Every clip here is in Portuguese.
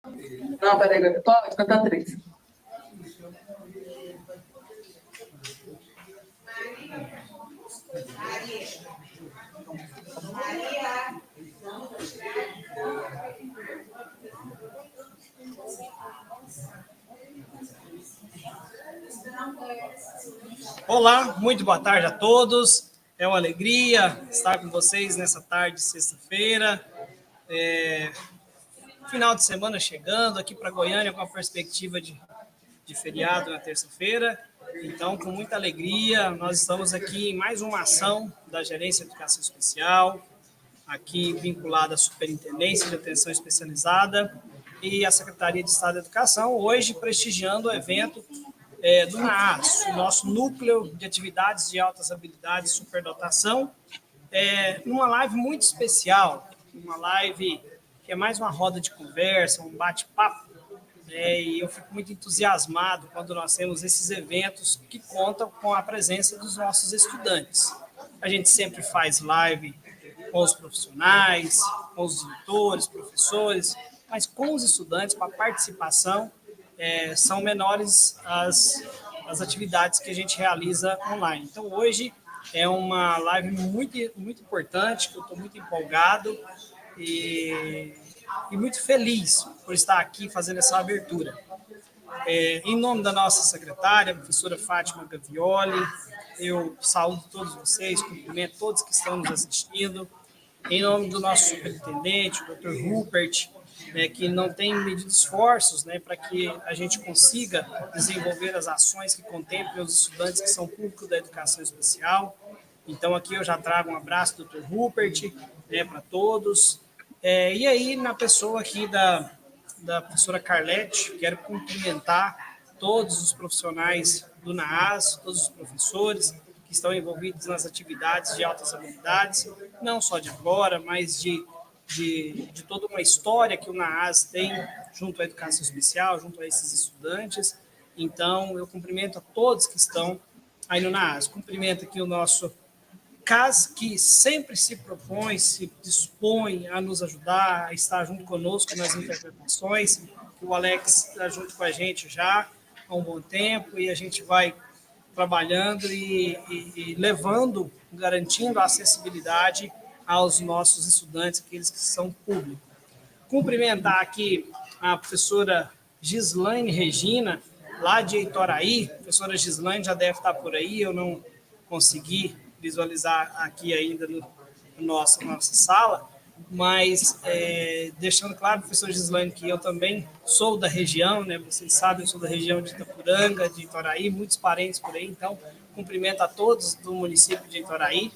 Não, peraí, pode cantar três. Olá, muito boa tarde a todos. É uma alegria estar com vocês nessa tarde de sexta-feira. Final de semana chegando aqui para Goiânia com a perspectiva de feriado na terça-feira. Então, com muita alegria, nós estamos aqui em mais uma ação da Gerência de Educação Especial, aqui vinculada à Superintendência de Atenção Especializada e à Secretaria de Estado da Educação, hoje prestigiando o evento do NAAS, o nosso Núcleo de Atividades de Altas Habilidades e Superdotação, numa live muito especial, uma live que é mais uma roda de conversa, um bate-papo, e eu fico muito entusiasmado quando nós temos esses eventos que contam com a presença dos nossos estudantes. A gente sempre faz live com os profissionais, com os diretores, professores, mas com os estudantes, com a participação, são menores as atividades que a gente realiza online. Então, hoje é uma live muito, muito importante, que eu estou muito empolgado e muito feliz por estar aqui fazendo essa abertura. Em nome da nossa secretária, a professora Fátima Gavioli, eu saúdo todos vocês, cumprimento todos que estão nos assistindo. Em nome do nosso superintendente, o Dr. Rupert, que não tem medido esforços para que a gente consiga desenvolver as ações que contemplem os estudantes que são público da educação especial. Então, aqui eu já trago um abraço do Dr. Rupert para todos. E aí, na pessoa aqui da professora Carlete, quero cumprimentar todos os profissionais do NAAS, todos os professores que estão envolvidos nas atividades de altas habilidades, não só de agora, mas de toda uma história que o NAAS tem junto à educação especial, junto a esses estudantes. Então, eu cumprimento a todos que estão aí no NAAS. Cumprimento aqui o nosso CAS, que sempre se propõe, se dispõe a nos ajudar, a estar junto conosco nas interpretações, que o Alex está junto com a gente já há um bom tempo, e a gente vai trabalhando e levando, garantindo a acessibilidade aos nossos estudantes, aqueles que são públicos. Cumprimentar aqui a professora Gislaine Regina, lá de Itoraí. A professora Gislaine já deve estar por aí, eu não consegui visualizar aqui ainda na nossa sala, mas deixando claro, professor Gislaine, que eu também sou da região, vocês sabem, eu sou da região de Itapuranga, de Itoraí, muitos parentes por aí, então cumprimento a todos do município de Itoraí,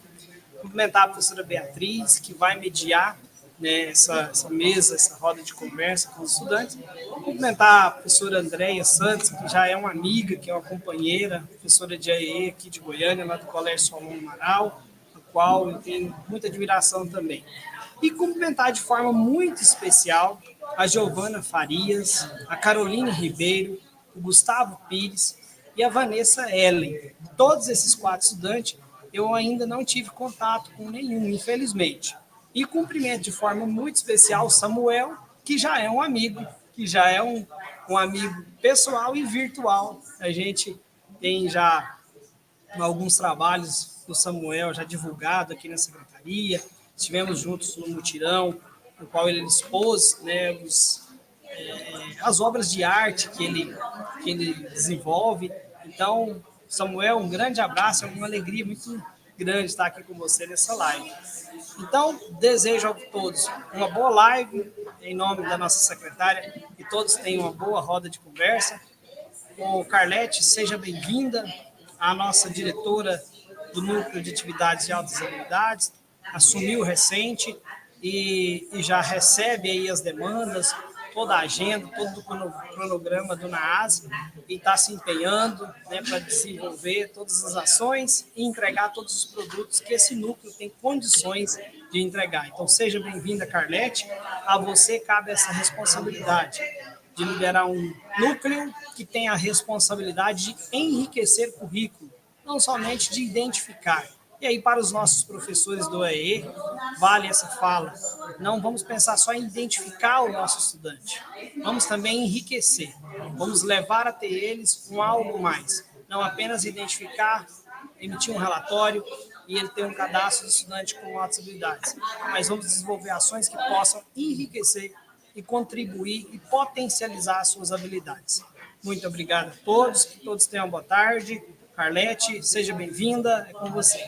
cumprimentar a professora Beatriz, que vai mediar essa mesa, essa roda de conversa com os estudantes, cumprimentar a professora Andréia Santos, que já é uma amiga, que é uma companheira, professora de AE aqui de Goiânia, lá do Colégio Solon Amaral, a qual eu tenho muita admiração também. E cumprimentar de forma muito especial a Giovana Farias, a Caroline Ribeiro, o Gustavo Pires e a Vanessa Ellen. Todos esses 4 estudantes eu ainda não tive contato com nenhum, infelizmente. E cumprimento de forma muito especial o Samuel, que já é um amigo, que já é um amigo pessoal e virtual. A gente tem já alguns trabalhos do Samuel já divulgado aqui na secretaria. Estivemos juntos no mutirão, no qual ele expôs as obras de arte que ele desenvolve. Então, Samuel, um grande abraço, é uma alegria muito grande estar aqui com você nessa live. Então, desejo a todos uma boa live, em nome da nossa secretária, que todos tenham uma boa roda de conversa. O Carlete, seja bem-vinda, a nossa diretora do Núcleo de Atividades de Altas Habilidades, assumiu recente e já recebe aí as demandas, toda a agenda, todo o cronograma do NAAS, e está se empenhando para desenvolver todas as ações e entregar todos os produtos que esse núcleo tem condições de entregar. Então, seja bem-vinda, Carlete. A você cabe essa responsabilidade de liderar um núcleo que tem a responsabilidade de enriquecer currículo, não somente de identificar. E aí, para os nossos professores do EE, vale essa fala. Não vamos pensar só em identificar o nosso estudante, vamos também enriquecer, vamos levar até eles um algo mais. Não apenas identificar, emitir um relatório e ele ter um cadastro de estudante com altas habilidades, mas vamos desenvolver ações que possam enriquecer e contribuir e potencializar as suas habilidades. Muito obrigado a todos, que todos tenham boa tarde. Carlete, seja bem-vinda, é com você.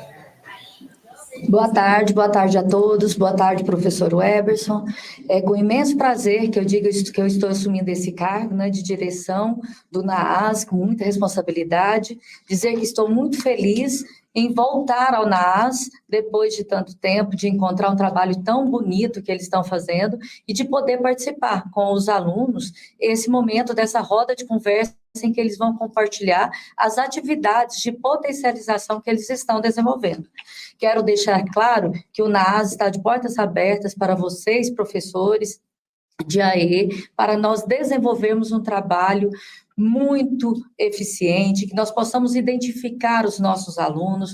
Boa tarde a todos, boa tarde, professor Weberson. É com imenso prazer que eu digo que eu estou assumindo esse cargo, né, de direção do NAAS, com muita responsabilidade, dizer que estou muito feliz em voltar ao NAAS, depois de tanto tempo, de encontrar um trabalho tão bonito que eles estão fazendo e de poder participar com os alunos esse momento dessa roda de conversa em que eles vão compartilhar as atividades de potencialização que eles estão desenvolvendo. Quero deixar claro que o NAAS está de portas abertas para vocês, professores de AE, para nós desenvolvermos um trabalho muito eficiente, que nós possamos identificar os nossos alunos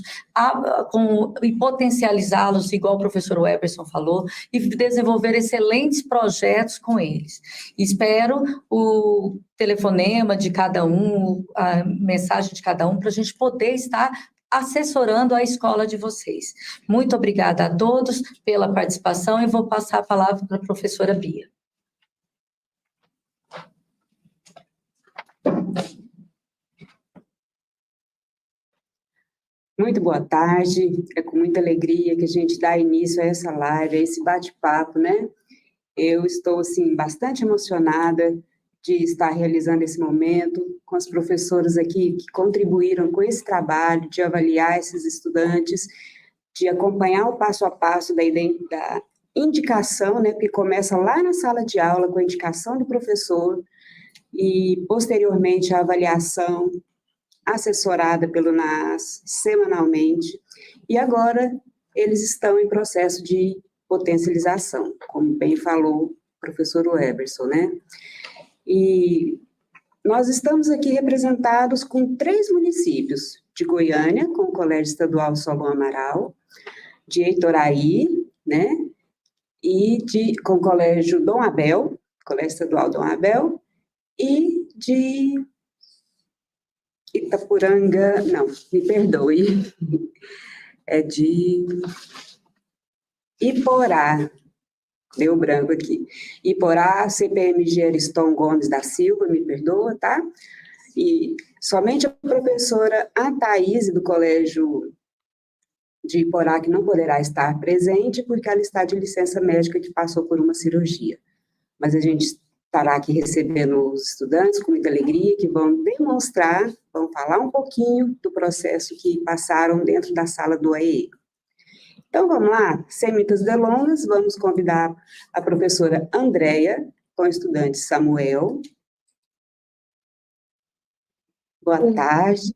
e potencializá-los, igual o professor Weberson falou, e desenvolver excelentes projetos com eles. Espero o telefonema de cada um, a mensagem de cada um, para a gente poder estar assessorando a escola de vocês. Muito obrigada a todos pela participação e vou passar a palavra para a professora Bia. Muito boa tarde, é com muita alegria que a gente dá início a essa live, a esse bate-papo, né? Eu estou, assim, bastante emocionada de estar realizando esse momento com as professoras aqui que contribuíram com esse trabalho de avaliar esses estudantes, de acompanhar o passo a passo da indicação, né, que começa lá na sala de aula com a indicação do professor e, posteriormente, a avaliação assessorada pelo NAAS semanalmente, e agora eles estão em processo de potencialização, como bem falou o professor Weberson, né? E nós estamos aqui representados com 3 municípios, de Goiânia, com o Colégio Estadual Solon Amaral, de Heitoraí, né? E com o Colégio Dom Abel, Colégio Estadual Dom Abel, e de Itapuranga, não, me perdoe, é de Iporá, deu branco aqui, Iporá, CPMG Ariston Gomes da Silva, me perdoa, tá? E somente a professora Thaís, do Colégio de Iporá, que não poderá estar presente, porque ela está de licença médica que passou por uma cirurgia. Mas a gente estará aqui recebendo os estudantes com muita alegria, que vão demonstrar, vão falar um pouquinho do processo que passaram dentro da sala do AE. Então, vamos lá, sem muitas delongas, vamos convidar a professora Andréia, com o estudante Samuel. Boa tarde,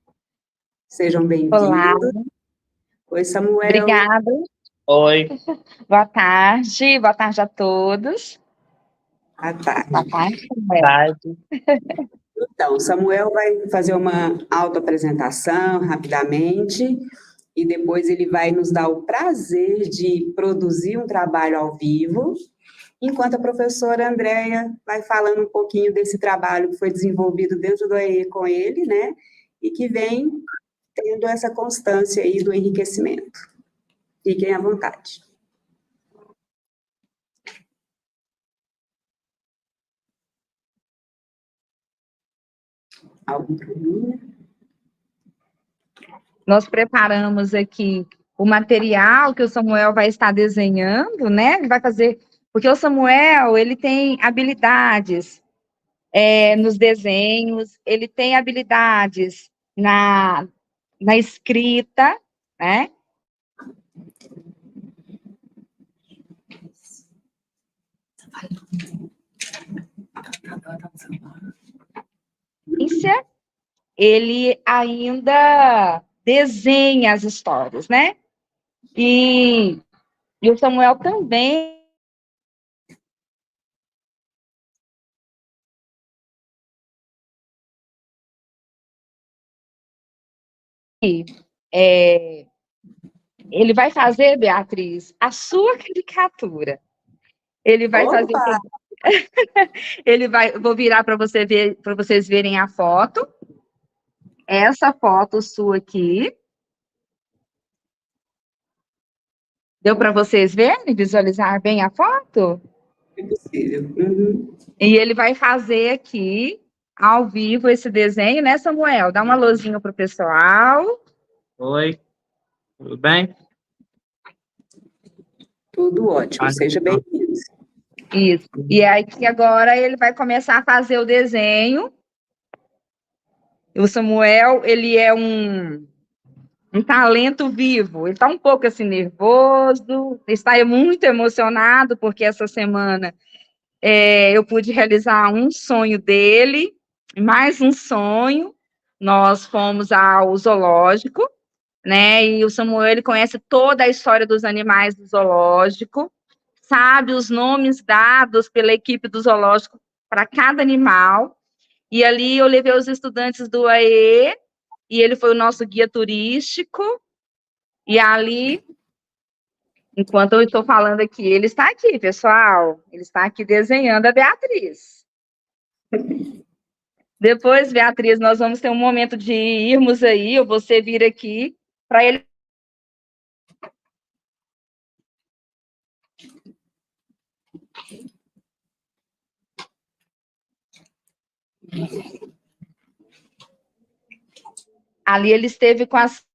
sejam bem-vindos. Olá. Oi, Samuel. Obrigada. Oi. Boa tarde a todos. Boa tarde. Boa tarde, Boa tarde. Então, Samuel vai fazer uma autoapresentação rapidamente e depois ele vai nos dar o prazer de produzir um trabalho ao vivo, enquanto a professora Andréia vai falando um pouquinho desse trabalho que foi desenvolvido dentro do EE com ele, né, e que vem tendo essa constância aí do enriquecimento. Fiquem à vontade. Algum problema? Nós preparamos aqui o material que o Samuel vai estar desenhando, né? Ele vai fazer, porque o Samuel, ele tem habilidades nos desenhos, ele tem habilidades na escrita, né? Ele ainda desenha as histórias, né? E o Samuel também Ele vai fazer, Beatriz, a sua caricatura. Ele vai fazer o Opa! Ele vai, vou virar para você ver, para vocês verem a foto. Essa foto sua aqui. Deu para vocês verem, visualizar bem a foto? É possível. Uhum. E ele vai fazer aqui, ao vivo, esse desenho, né, Samuel? Dá uma luzinha pro pessoal. Oi, tudo bem? Tudo ótimo, seja bem-vindo. Isso. E aí que agora ele vai começar a fazer o desenho. O Samuel, ele é um talento vivo. Ele está um pouco assim nervoso, está muito emocionado, porque essa semana eu pude realizar um sonho dele, mais um sonho. Nós fomos ao zoológico, né? E o Samuel, ele conhece toda a história dos animais do zoológico, sabe os nomes dados pela equipe do zoológico para cada animal. E ali eu levei os estudantes do AE, e ele foi o nosso guia turístico. E ali, enquanto eu estou falando aqui, ele está aqui, pessoal. Ele está aqui desenhando a Beatriz. Depois, Beatriz, nós vamos ter um momento de irmos aí, ou você vir aqui, para ele. Ali ele esteve com as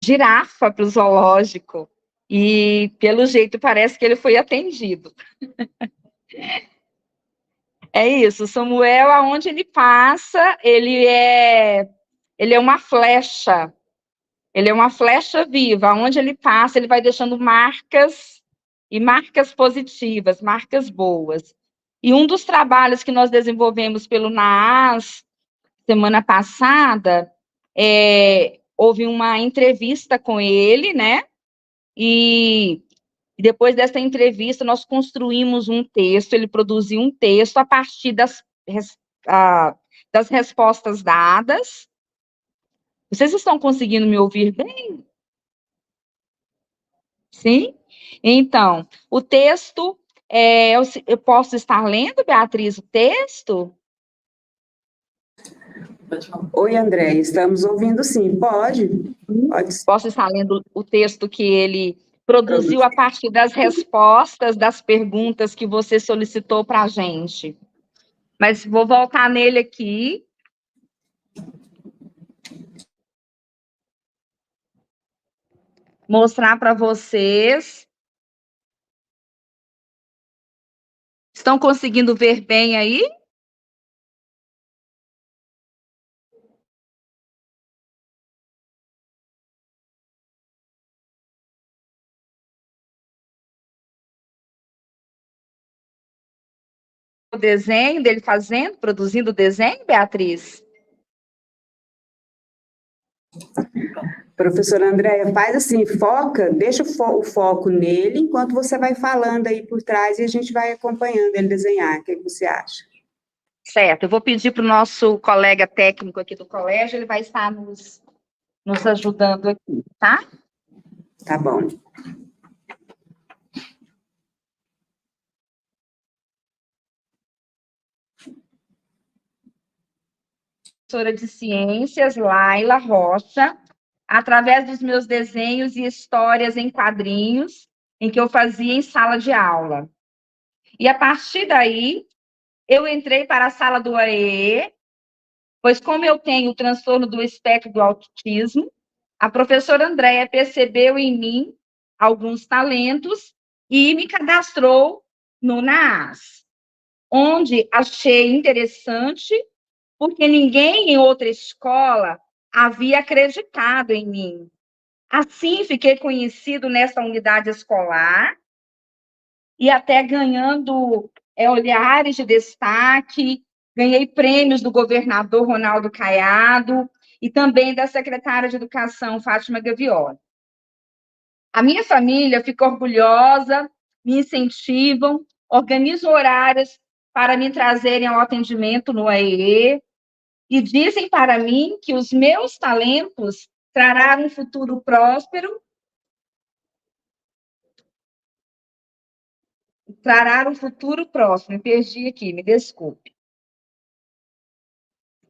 girafa para o zoológico. E, pelo jeito, parece que ele foi atendido. É isso, Samuel, aonde ele passa, ele é uma flecha. Ele é uma flecha viva. Aonde ele passa, ele vai deixando marcas, e marcas positivas, marcas boas. E um dos trabalhos que nós desenvolvemos pelo NAAS, semana passada, houve uma entrevista com ele, né? E depois dessa entrevista, nós construímos um texto, ele produziu um texto a partir das respostas dadas. Vocês estão conseguindo me ouvir bem? Sim? Então, o texto, eu posso estar lendo, Beatriz, o texto? Oi, André, estamos ouvindo sim, pode? Pode. Posso estar lendo o texto que ele produziu a partir das respostas das perguntas que você solicitou para a gente. Mas vou voltar nele aqui. Mostrar para vocês. Estão conseguindo ver bem aí? O desenho dele fazendo, produzindo o desenho, Beatriz? Professora Andréia, faz assim, foca, deixa o foco nele, enquanto você vai falando aí por trás e a gente vai acompanhando ele desenhar. O que você acha? Certo, eu vou pedir para o nosso colega técnico aqui do colégio, ele vai estar nos ajudando aqui, tá? Tá bom. Professora de Ciências, Laila Rocha, através dos meus desenhos e histórias em quadrinhos, em que eu fazia em sala de aula. E, a partir daí, eu entrei para a sala do AEE, pois, como eu tenho o transtorno do espectro do autismo, a professora Andréia percebeu em mim alguns talentos e me cadastrou no NAAS, onde achei interessante, porque ninguém em outra escola havia acreditado em mim. Assim, fiquei conhecido nessa unidade escolar e até ganhando olhares de destaque, ganhei prêmios do governador Ronaldo Caiado e também da secretária de Educação, Fátima Gavioli. A minha família fica orgulhosa, me incentivam, organizam horários para me trazerem ao atendimento no AEE e dizem para mim que os meus talentos trarão um futuro próspero, Me perdi aqui, me desculpe.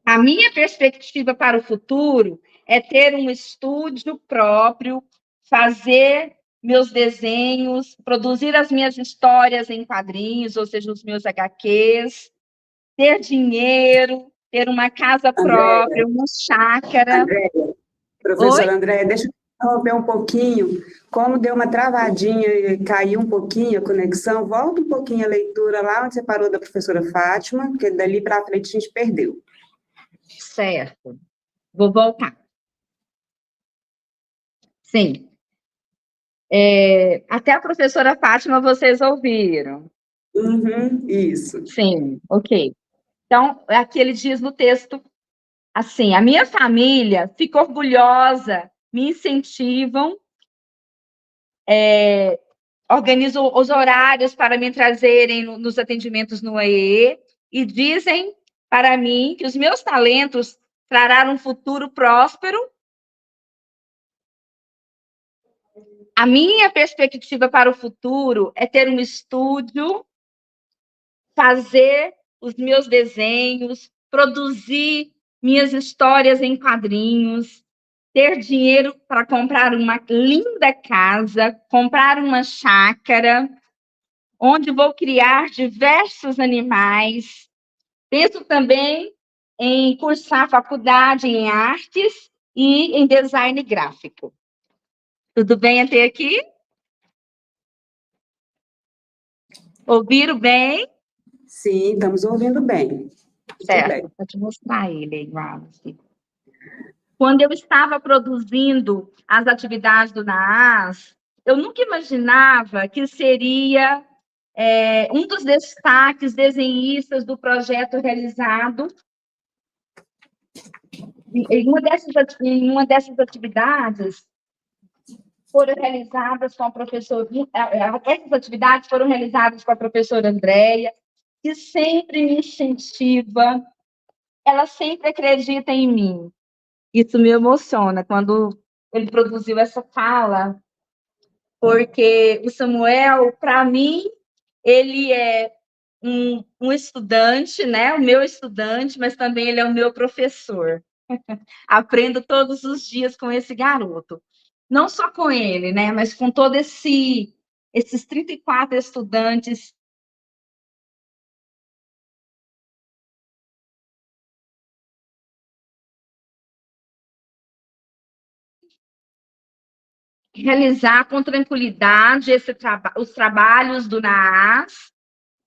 A minha perspectiva para o futuro é ter um estúdio próprio, fazer meus desenhos, produzir as minhas histórias em quadrinhos, ou seja, os meus HQs, ter dinheiro, ter uma casa própria, uma chácara. Professora Andréia, deixa eu interromper um pouquinho. Como deu uma travadinha e caiu um pouquinho a conexão, volta um pouquinho a leitura lá onde você parou da professora Fátima, porque dali para frente a gente perdeu. Certo. Vou voltar. Sim. Até a professora Fátima vocês ouviram. Isso. Sim, ok. Então, aqui ele diz no texto, assim, a minha família fica orgulhosa, me incentivam, organizam os horários para me trazerem nos atendimentos no AEE e dizem para mim que os meus talentos trarão um futuro próspero. A minha perspectiva para o futuro é ter um estúdio, fazer os meus desenhos, produzir minhas histórias em quadrinhos, ter dinheiro para comprar uma linda casa, comprar uma chácara, onde vou criar diversos animais. Penso também em cursar faculdade em artes e em design gráfico. Tudo bem até aqui? Ouviram bem? Sim, estamos ouvindo bem. Certo, vou te mostrar ele igual. Quando eu estava produzindo as atividades do NAAS, eu nunca imaginava que seria um dos destaques desenhistas do projeto realizado. Em uma dessas atividades, foram realizadas com a professora... Essas atividades foram realizadas com a professora Andréia, que sempre me incentiva, ela sempre acredita em mim. Isso me emociona quando ele produziu essa fala, porque o Samuel, para mim, ele é um estudante, né? O meu estudante, mas também ele é o meu professor. Aprendo todos os dias com esse garoto. Não só com ele, né? Mas com todos esses 34 estudantes. Realizar com tranquilidade os trabalhos do NAAS,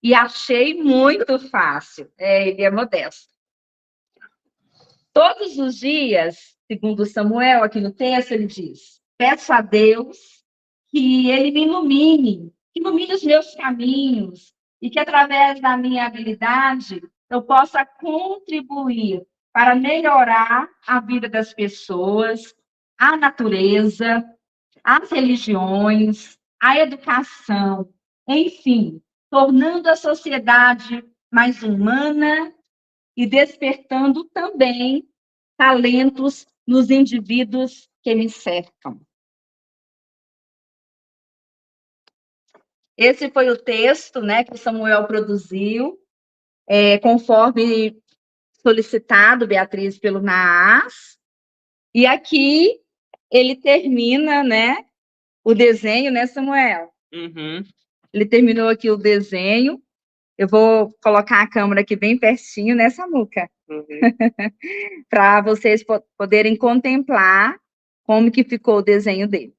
e achei muito fácil. Ele é modesto. Todos os dias, segundo Samuel, aqui no texto, ele diz: peço a Deus que ele me ilumine, que ilumine os meus caminhos, e que, através da minha habilidade, eu possa contribuir para melhorar a vida das pessoas, a natureza, as religiões, a educação, enfim, tornando a sociedade mais humana e despertando também talentos nos indivíduos que me cercam. Esse foi o texto, né, que o Samuel produziu, conforme solicitado, Beatriz, pelo NAAS, e aqui ele termina, né, o desenho, né, Samuel? Ele terminou aqui o desenho. Eu vou colocar a câmera aqui bem pertinho, né, Samuca? Para vocês poderem contemplar como que ficou o desenho dele.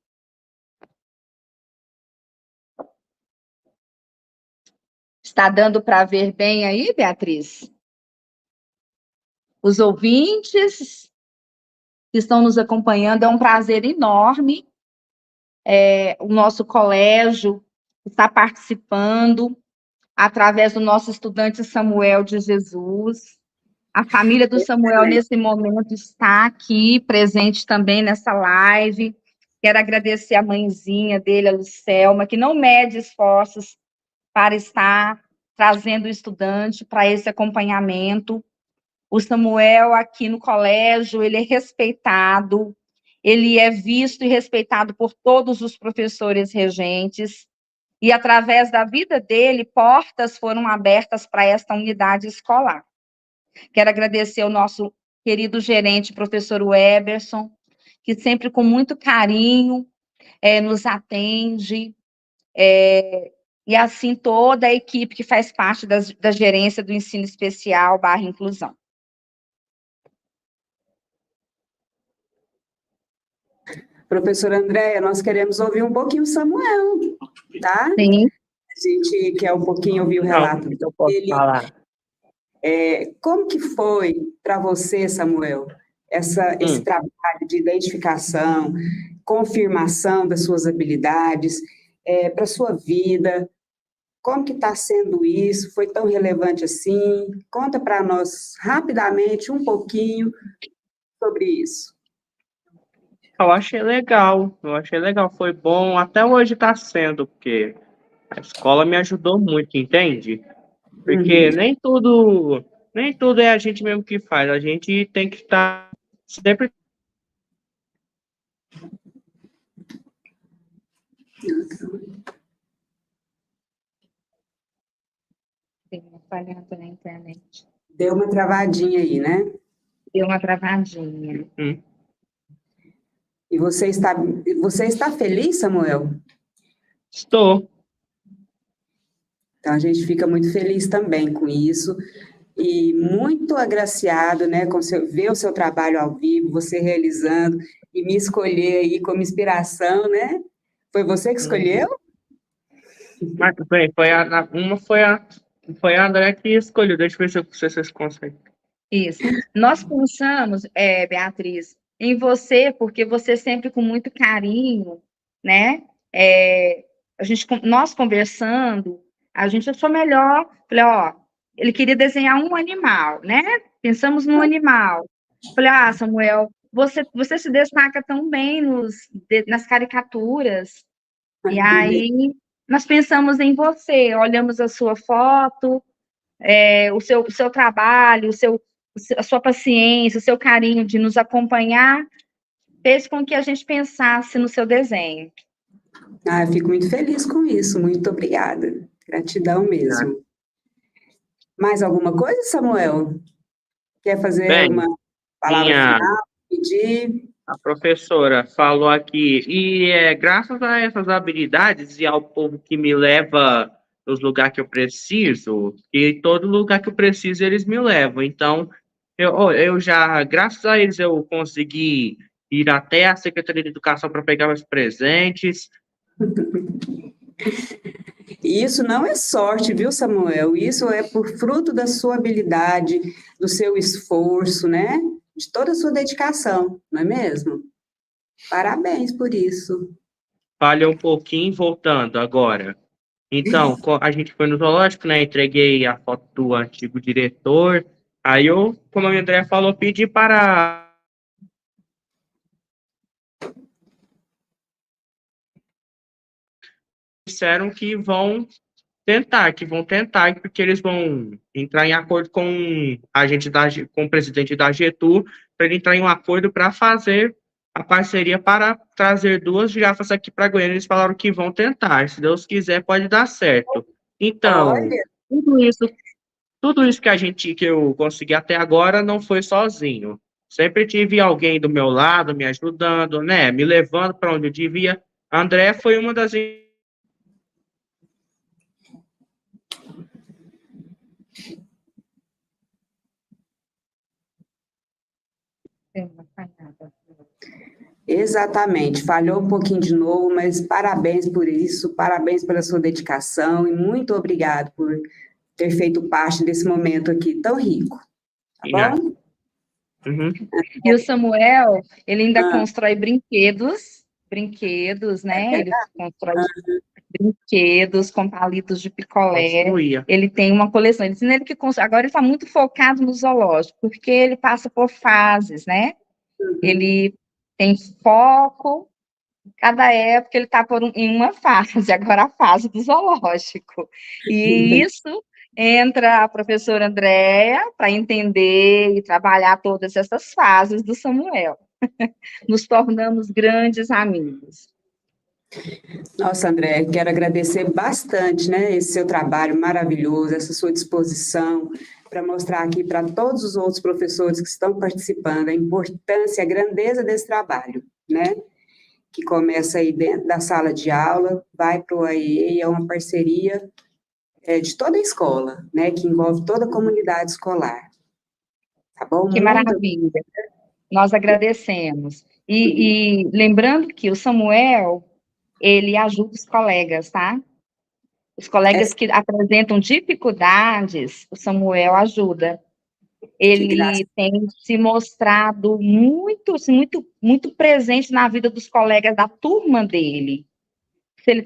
Está dando para ver bem aí, Beatriz? Os ouvintes que estão nos acompanhando, é um prazer enorme. O nosso colégio está participando através do nosso estudante Samuel de Jesus. A família do Samuel, nesse momento, está aqui, presente também nessa live. Quero agradecer a mãezinha dele, a Lucelma, que não mede esforços para estar trazendo o estudante para esse acompanhamento. O Samuel, aqui no colégio, ele é respeitado, ele é visto e respeitado por todos os professores regentes, e através da vida dele, portas foram abertas para esta unidade escolar. Quero agradecer ao nosso querido gerente, professor Weberson, que sempre com muito carinho nos atende, e assim toda a equipe que faz parte da gerência do ensino especial / inclusão. Professora Andréia, nós queremos ouvir um pouquinho o Samuel, tá? Sim. A gente quer um pouquinho ouvir o relato Não, eu posso dele. falar. Como que foi para você, Samuel, esse trabalho de identificação, confirmação das suas habilidades, para a sua vida? Como que está sendo isso? Foi tão relevante assim? Conta para nós, rapidamente, um pouquinho sobre isso. Eu achei legal, foi bom, até hoje está sendo, porque a escola me ajudou muito, entende? Porque nem tudo é a gente mesmo que faz, a gente tem que estar sempre. Tem uma falhada na internet. Deu uma travadinha aí, né? Deu uma travadinha. E você está feliz, Samuel? Estou. Então, a gente fica muito feliz também com isso e muito agraciado, né, com ver o seu trabalho ao vivo, você realizando e me escolher aí como inspiração, né? Foi você que escolheu? Mas bem, foi a André que escolheu, deixa eu ver se vocês conseguem. Isso. Nós pensamos, Beatriz, em você, porque você sempre com muito carinho, né? Nós conversando, a gente achou melhor, falei, ele queria desenhar um animal, né? Pensamos num animal. Falei, Samuel, você se destaca tão bem nas caricaturas. E aí, nós pensamos em você, olhamos a sua foto, o seu trabalho, a sua paciência, o seu carinho de nos acompanhar, fez com que a gente pensasse no seu desenho. Eu fico muito feliz com isso, muito obrigada. Gratidão mesmo. Mais alguma coisa, Samuel? Quer fazer uma palavra final, pedir? A professora falou aqui, e é graças a essas habilidades e ao povo que me leva nos lugares que eu preciso, e todo lugar que eu preciso eles me levam. Então, eu já, graças a eles, eu consegui ir até a Secretaria de Educação para pegar meus presentes. Isso não é sorte, viu, Samuel? Isso é por fruto da sua habilidade, do seu esforço, né? De toda a sua dedicação, não é mesmo? Parabéns por isso. Falha um pouquinho, voltando agora. Então, a gente foi no zoológico, né? Entreguei a foto do antigo diretor. Aí eu, como a Andrea falou, pedi para... Disseram que vão tentar, porque eles vão entrar em acordo com com o presidente da Getú, para ele entrar em um acordo para fazer a parceria para trazer 2 girafas aqui para Goiânia. Eles falaram que vão tentar, se Deus quiser, pode dar certo. Então, tudo isso que eu consegui até agora não foi sozinho. Sempre tive alguém do meu lado, me ajudando, né, me levando para onde eu devia. A André foi uma das... Exatamente, falhou um pouquinho de novo, mas parabéns por isso, parabéns pela sua dedicação e muito obrigado por ter feito parte desse momento aqui tão rico, tá bom? Uhum. E o Samuel, ele ainda constrói brinquedos, né? Ele constrói brinquedos com palitos de picolé. Ele tem uma coleção. Ele ensina ele que agora ele está muito focado no zoológico, porque ele passa por fases, né? Ele tem foco, cada época ele está em uma fase, agora a fase do zoológico. E isso entra a professora Andréa para entender e trabalhar todas essas fases do Samuel. Nos tornamos grandes amigos. Nossa, André, quero agradecer bastante, né, esse seu trabalho maravilhoso, essa sua disposição para mostrar aqui para todos os outros professores que estão participando a importância, a grandeza desse trabalho, né, que começa aí dentro da sala de aula, vai para o AE, é uma parceria de toda a escola, né, que envolve toda a comunidade escolar. Tá bom? Que maravilha. Nós agradecemos. E lembrando que o Samuel, ele ajuda os colegas, tá? Os colegas que apresentam dificuldades, o Samuel ajuda. Ele tem se mostrado muito, assim, muito presente na vida dos colegas da turma dele. Se ele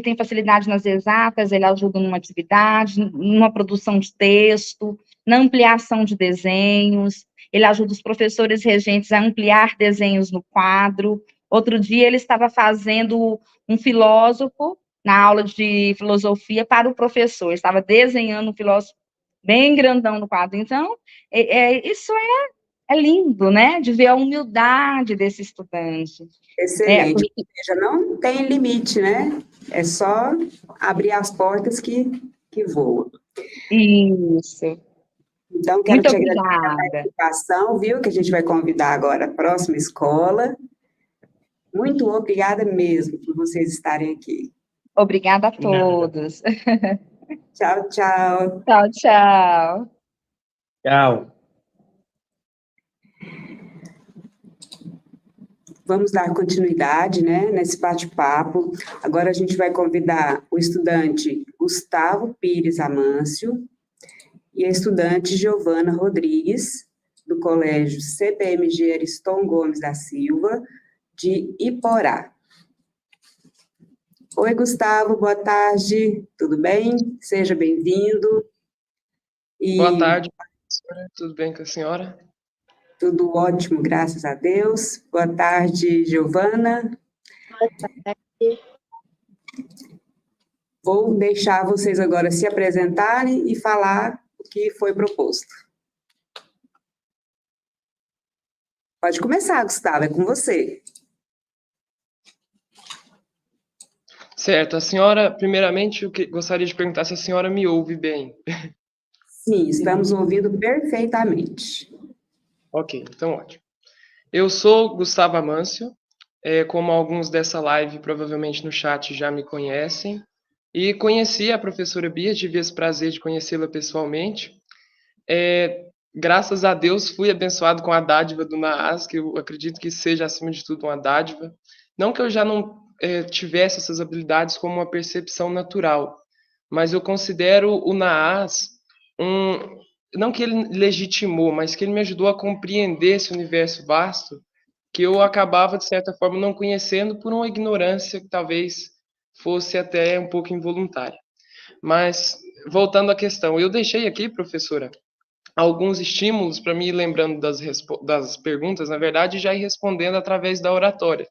tem facilidade nas exatas, ele ajuda numa atividade, numa produção de texto, na ampliação de desenhos, ele ajuda os professores regentes a ampliar desenhos no quadro. Outro dia ele estava fazendo um filósofo na aula de filosofia para o professor, estava desenhando um filósofo bem grandão no quadro. Então, isso é lindo, né? De ver a humildade desse estudante. Excelente. Ou seja, não tem limite, né? É só abrir as portas que voam. Isso. Então, quero te agradecer a participação, viu? Que a gente vai convidar agora a próxima escola. Muito obrigada mesmo por vocês estarem aqui. Obrigada a todos. Tchau, tchau. Tchau, tchau. Tchau. Vamos dar continuidade, né, nesse bate-papo. Agora a gente vai convidar o estudante Gustavo Pires Amâncio e a estudante Giovana Rodrigues, do Colégio CPMG Ariston Gomes da Silva, de Iporá. Oi, Gustavo, boa tarde, tudo bem? Seja bem-vindo. Boa tarde, professora, tudo bem com a senhora? Tudo ótimo, graças a Deus. Boa tarde, Giovana. Boa tarde. Vou deixar vocês agora se apresentarem e falar o que foi proposto. Pode começar, Gustavo, é com você. Certo, a senhora, primeiramente, eu gostaria de perguntar se a senhora me ouve bem. Sim, estamos ouvindo perfeitamente. Ok, então ótimo. Eu sou Gustavo Amâncio, como alguns dessa live provavelmente no chat já me conhecem, e conheci a professora Bia, tive esse prazer de conhecê-la pessoalmente. Graças a Deus fui abençoado com a dádiva do NAAS, que eu acredito que seja acima de tudo uma dádiva. Não que eu já não tivesse essas habilidades como uma percepção natural, mas eu considero o NAAS não que ele legitimou, mas que ele me ajudou a compreender esse universo vasto que eu acabava, de certa forma, não conhecendo por uma ignorância que talvez fosse até um pouco involuntária. Mas, voltando à questão, eu deixei aqui, professora, alguns estímulos para me ir lembrando das perguntas, na verdade, já ir respondendo através da oratória,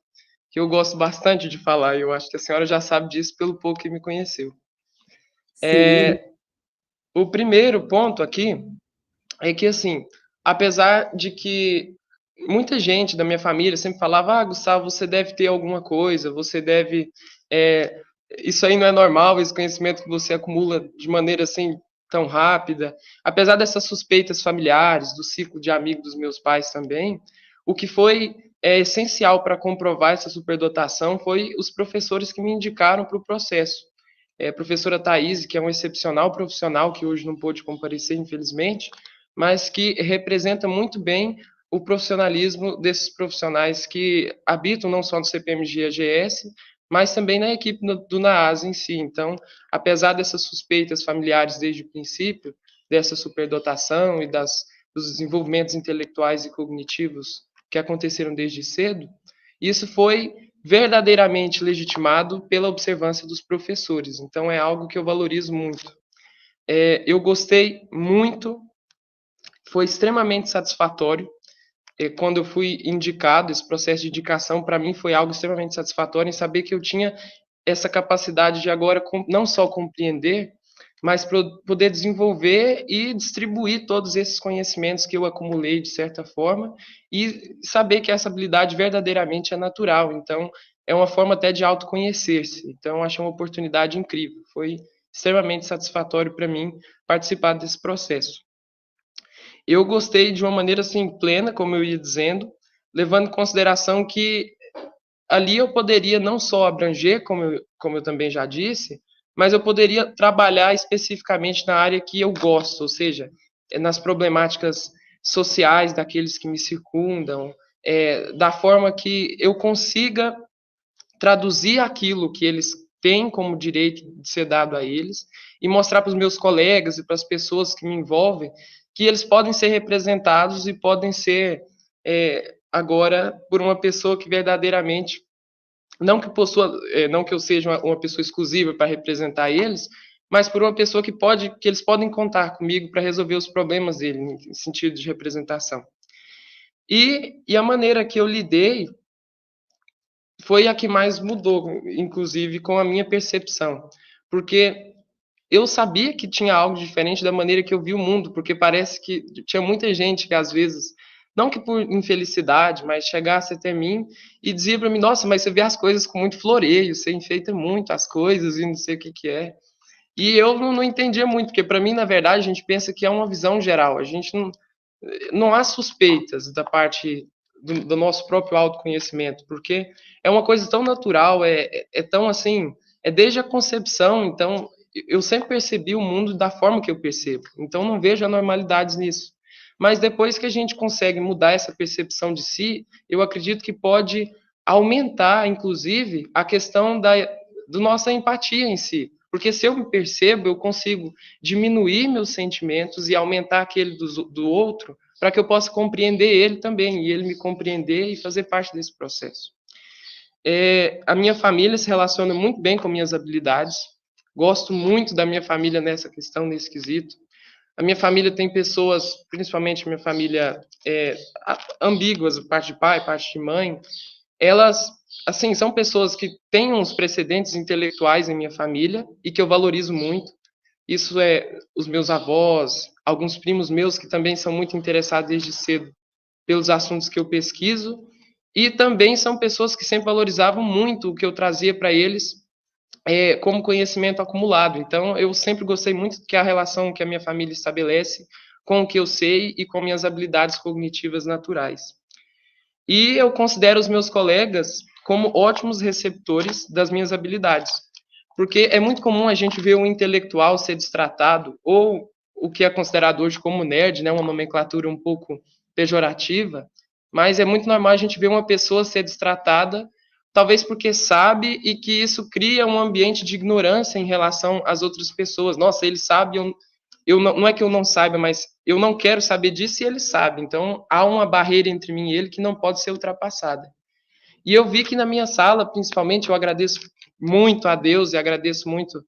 que eu gosto bastante de falar, e eu acho que a senhora já sabe disso pelo pouco que me conheceu. O primeiro ponto aqui é que, assim, apesar de que muita gente da minha família sempre falava, Gustavo, você deve ter alguma coisa, você deve... isso aí não é normal, esse conhecimento que você acumula de maneira, assim, tão rápida. Apesar dessas suspeitas familiares, do ciclo de amigos dos meus pais também, o que foi essencial para comprovar essa superdotação foi os professores que me indicaram para o processo. A professora Thaís, que é um excepcional profissional, que hoje não pôde comparecer, infelizmente, mas que representa muito bem o profissionalismo desses profissionais que habitam não só no CPMG e AGS, mas também na equipe do NAAS em si. Então, apesar dessas suspeitas familiares desde o princípio, dessa superdotação e dos desenvolvimentos intelectuais e cognitivos que aconteceram desde cedo, isso foi verdadeiramente legitimado pela observância dos professores. Então, é algo que eu valorizo muito. Eu gostei muito, foi extremamente satisfatório. Quando eu fui indicado, esse processo de indicação, para mim, foi algo extremamente satisfatório em saber que eu tinha essa capacidade de agora não só compreender, mas poder desenvolver e distribuir todos esses conhecimentos que eu acumulei de certa forma e saber que essa habilidade verdadeiramente é natural. Então, é uma forma até de autoconhecer-se. Então, achei uma oportunidade incrível. Foi extremamente satisfatório para mim participar desse processo. Eu gostei de uma maneira assim plena, como eu ia dizendo, levando em consideração que ali eu poderia não só abranger, como eu também já disse, mas eu poderia trabalhar especificamente na área que eu gosto, ou seja, nas problemáticas sociais daqueles que me circundam, da forma que eu consiga traduzir aquilo que eles têm como direito de ser dado a eles e mostrar para os meus colegas e para as pessoas que me envolvem que eles podem ser representados e podem ser agora por uma pessoa que verdadeiramente não que eu seja uma pessoa exclusiva para representar eles, mas por uma pessoa que eles podem contar comigo para resolver os problemas dele, em sentido de representação. E a maneira que eu lidei foi a que mais mudou, inclusive com a minha percepção, porque eu sabia que tinha algo diferente da maneira que eu vi o mundo, porque parece que tinha muita gente que às vezes, não que por infelicidade, mas chegasse até mim e dizia para mim, nossa, mas você vê as coisas com muito floreio, você enfeita muito as coisas e não sei o que é. E eu não entendia muito, porque para mim, na verdade, a gente pensa que é uma visão geral, a gente não há suspeitas da parte do nosso próprio autoconhecimento, porque é uma coisa tão natural, é tão assim, é desde a concepção, então eu sempre percebi o mundo da forma que eu percebo, então não vejo anormalidades nisso. Mas depois que a gente consegue mudar essa percepção de si, eu acredito que pode aumentar, inclusive, a questão da nossa empatia em si. Porque se eu me percebo, eu consigo diminuir meus sentimentos e aumentar aquele do outro, para que eu possa compreender ele também, e ele me compreender e fazer parte desse processo. A minha família se relaciona muito bem com minhas habilidades, gosto muito da minha família nessa questão, nesse quesito. A minha família tem pessoas, principalmente minha família ambíguas, parte de pai, parte de mãe, elas, assim, são pessoas que têm uns precedentes intelectuais em minha família e que eu valorizo muito. Isso os meus avós, alguns primos meus que também são muito interessados desde cedo pelos assuntos que eu pesquiso, e também são pessoas que sempre valorizavam muito o que eu trazia para eles como conhecimento acumulado. Então, eu sempre gostei muito que a relação que a minha família estabelece com o que eu sei e com minhas habilidades cognitivas naturais. E eu considero os meus colegas como ótimos receptores das minhas habilidades, porque é muito comum a gente ver um intelectual ser destratado, ou o que é considerado hoje como nerd, né, uma nomenclatura um pouco pejorativa, mas é muito normal a gente ver uma pessoa ser destratada, talvez porque sabe, e que isso cria um ambiente de ignorância em relação às outras pessoas. Nossa, ele sabe, não é que eu não saiba, mas eu não quero saber disso e ele sabe. Então, há uma barreira entre mim e ele que não pode ser ultrapassada. E eu vi que na minha sala, principalmente, eu agradeço muito a Deus e agradeço muito,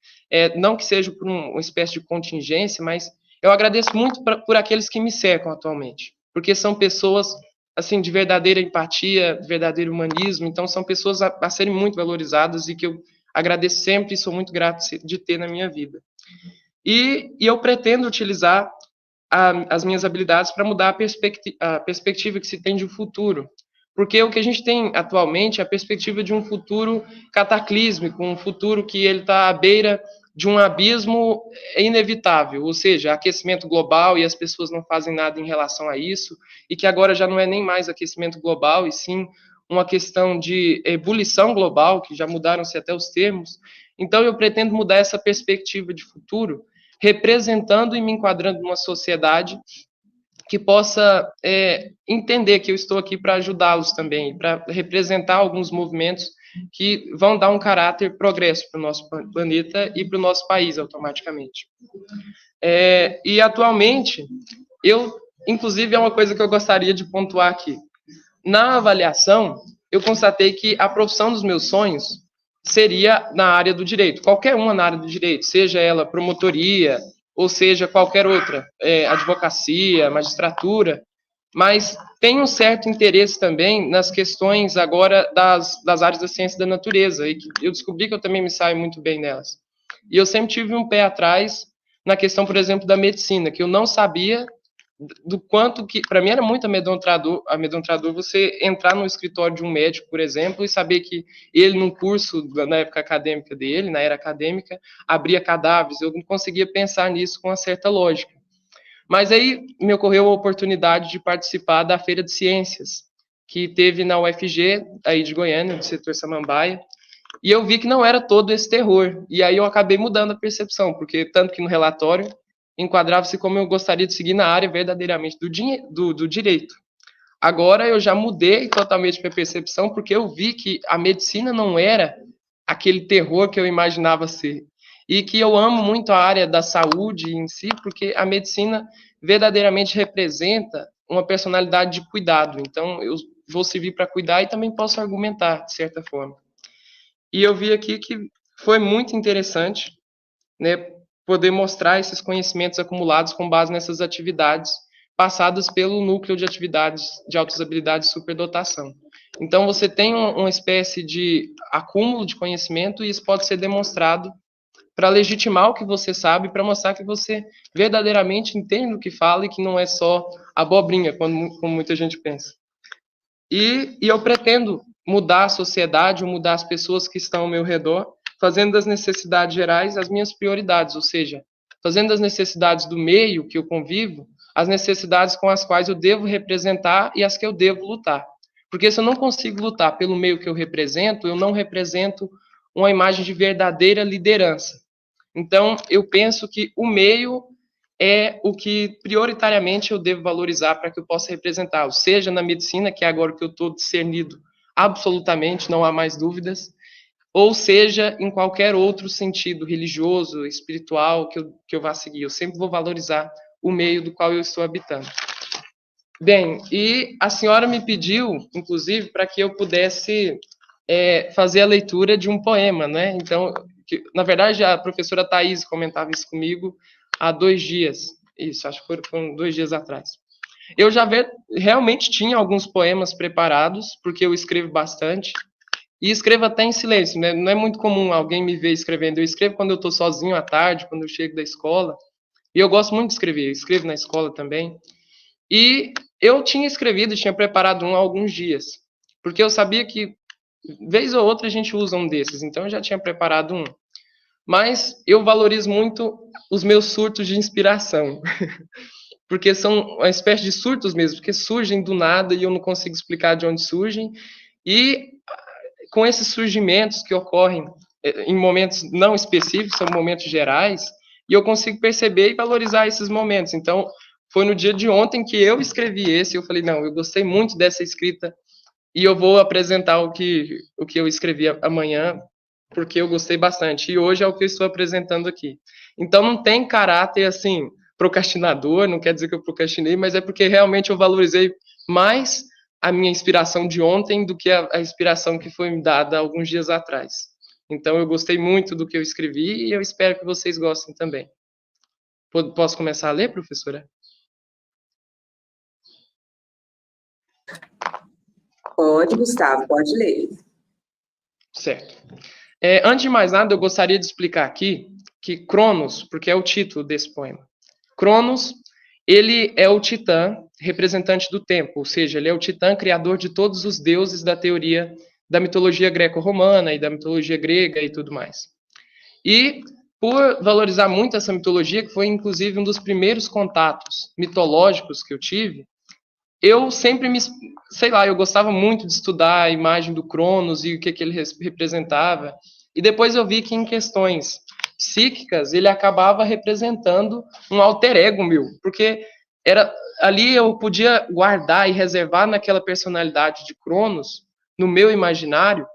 não que seja por uma espécie de contingência, mas eu agradeço muito por aqueles que me cercam atualmente, porque são pessoas assim de verdadeira empatia, de verdadeiro humanismo, então são pessoas a serem muito valorizadas e que eu agradeço sempre e sou muito grato de ter na minha vida. E eu pretendo utilizar as minhas habilidades para mudar a perspectiva que se tem de um futuro. Porque o que a gente tem atualmente é a perspectiva de um futuro cataclísmico, um futuro que ele está à beira de um abismo inevitável, ou seja, aquecimento global e as pessoas não fazem nada em relação a isso, e que agora já não é nem mais aquecimento global, e sim uma questão de ebulição global, que já mudaram-se até os termos. Então, eu pretendo mudar essa perspectiva de futuro, representando e me enquadrando numa sociedade que possa entender que eu estou aqui para ajudá-los também, para representar alguns movimentos que vão dar um caráter progresso para o nosso planeta e para o nosso país automaticamente. E atualmente, inclusive, é uma coisa que eu gostaria de pontuar aqui. Na avaliação, eu constatei que a profissão dos meus sonhos seria na área do direito, qualquer uma na área do direito, seja ela promotoria, ou seja, qualquer outra, advocacia, magistratura, mas tem um certo interesse também nas questões agora das áreas da ciência da natureza, e que eu descobri que eu também me saio muito bem nelas. E eu sempre tive um pé atrás na questão, por exemplo, da medicina, que eu não sabia do quanto que, para mim era muito amedrontador você entrar no escritório de um médico, por exemplo, e saber que ele, num curso, na época acadêmica dele, na era acadêmica, abria cadáveres. Eu não conseguia pensar nisso com uma certa lógica. Mas aí me ocorreu a oportunidade de participar da Feira de Ciências, que teve na UFG, aí de Goiânia, do setor Samambaia, e eu vi que não era todo esse terror. E aí eu acabei mudando a percepção, porque tanto que no relatório enquadrava-se como eu gostaria de seguir na área verdadeiramente do direito. Agora eu já mudei totalmente minha percepção, porque eu vi que a medicina não era aquele terror que eu imaginava ser. E que eu amo muito a área da saúde em si, porque a medicina verdadeiramente representa uma personalidade de cuidado. Então, eu vou servir para cuidar e também posso argumentar, de certa forma. E eu vi aqui que foi muito interessante, né, poder mostrar esses conhecimentos acumulados com base nessas atividades passadas pelo núcleo de atividades de autousabilidade e superdotação. Então, você tem uma espécie de acúmulo de conhecimento e isso pode ser demonstrado para legitimar o que você sabe, para mostrar que você verdadeiramente entende o que fala e que não é só abobrinha, como muita gente pensa. E eu pretendo mudar a sociedade, ou mudar as pessoas que estão ao meu redor, fazendo das necessidades gerais as minhas prioridades, ou seja, fazendo das necessidades do meio que eu convivo, as necessidades com as quais eu devo representar e as que eu devo lutar. Porque se eu não consigo lutar pelo meio que eu represento, eu não represento uma imagem de verdadeira liderança. Então, eu penso que o meio é o que prioritariamente eu devo valorizar para que eu possa representá-lo, seja na medicina, que é agora que eu estou discernido absolutamente, não há mais dúvidas, ou seja em qualquer outro sentido religioso, espiritual que eu vá seguir. Eu sempre vou valorizar o meio do qual eu estou habitando. Bem, e a senhora me pediu, inclusive, para que eu pudesse fazer a leitura de um poema, né? Então, na verdade, a professora Thaís comentava isso comigo há 2 dias. Isso, acho que foram 2 dias atrás. Eu já realmente tinha alguns poemas preparados, porque eu escrevo bastante, e escrevo até em silêncio, né? Não é muito comum alguém me ver escrevendo. Eu escrevo quando eu estou sozinho à tarde, quando eu chego da escola, e eu gosto muito de escrever, eu escrevo na escola também. E eu tinha escrevido, tinha preparado um há alguns dias, porque eu sabia que, vez ou outra, a gente usa um desses, então eu já tinha preparado um. Mas eu valorizo muito os meus surtos de inspiração, porque são uma espécie de surtos mesmo, porque surgem do nada e eu não consigo explicar de onde surgem, e com esses surgimentos que ocorrem em momentos não específicos, são momentos gerais, e eu consigo perceber e valorizar esses momentos. Então, foi no dia de ontem que eu escrevi esse, e eu falei, não, eu gostei muito dessa escrita, e eu vou apresentar o que eu escrevi amanhã, porque eu gostei bastante. E hoje é o que eu estou apresentando aqui. Então, não tem caráter, assim, procrastinador, não quer dizer que eu procrastinei, mas é porque realmente eu valorizei mais a minha inspiração de ontem do que a inspiração que foi me dada alguns dias atrás. Então, eu gostei muito do que eu escrevi e eu espero que vocês gostem também. Posso começar a ler, professora? Pode, Gustavo, pode ler. Certo. Antes de mais nada, eu gostaria de explicar aqui que Cronos, porque é o título desse poema, Cronos, ele é o titã representante do tempo, ou seja, ele é o titã criador de todos os deuses da teoria da mitologia greco-romana e da mitologia grega e tudo mais. E, por valorizar muito essa mitologia, que foi inclusive um dos primeiros contatos mitológicos que eu tive, eu sempre eu gostava muito de estudar a imagem do Cronos e o que ele representava. E depois eu vi que em questões psíquicas ele acabava representando um alter ego meu, porque ali eu podia guardar e reservar naquela personalidade de Cronos, no meu imaginário,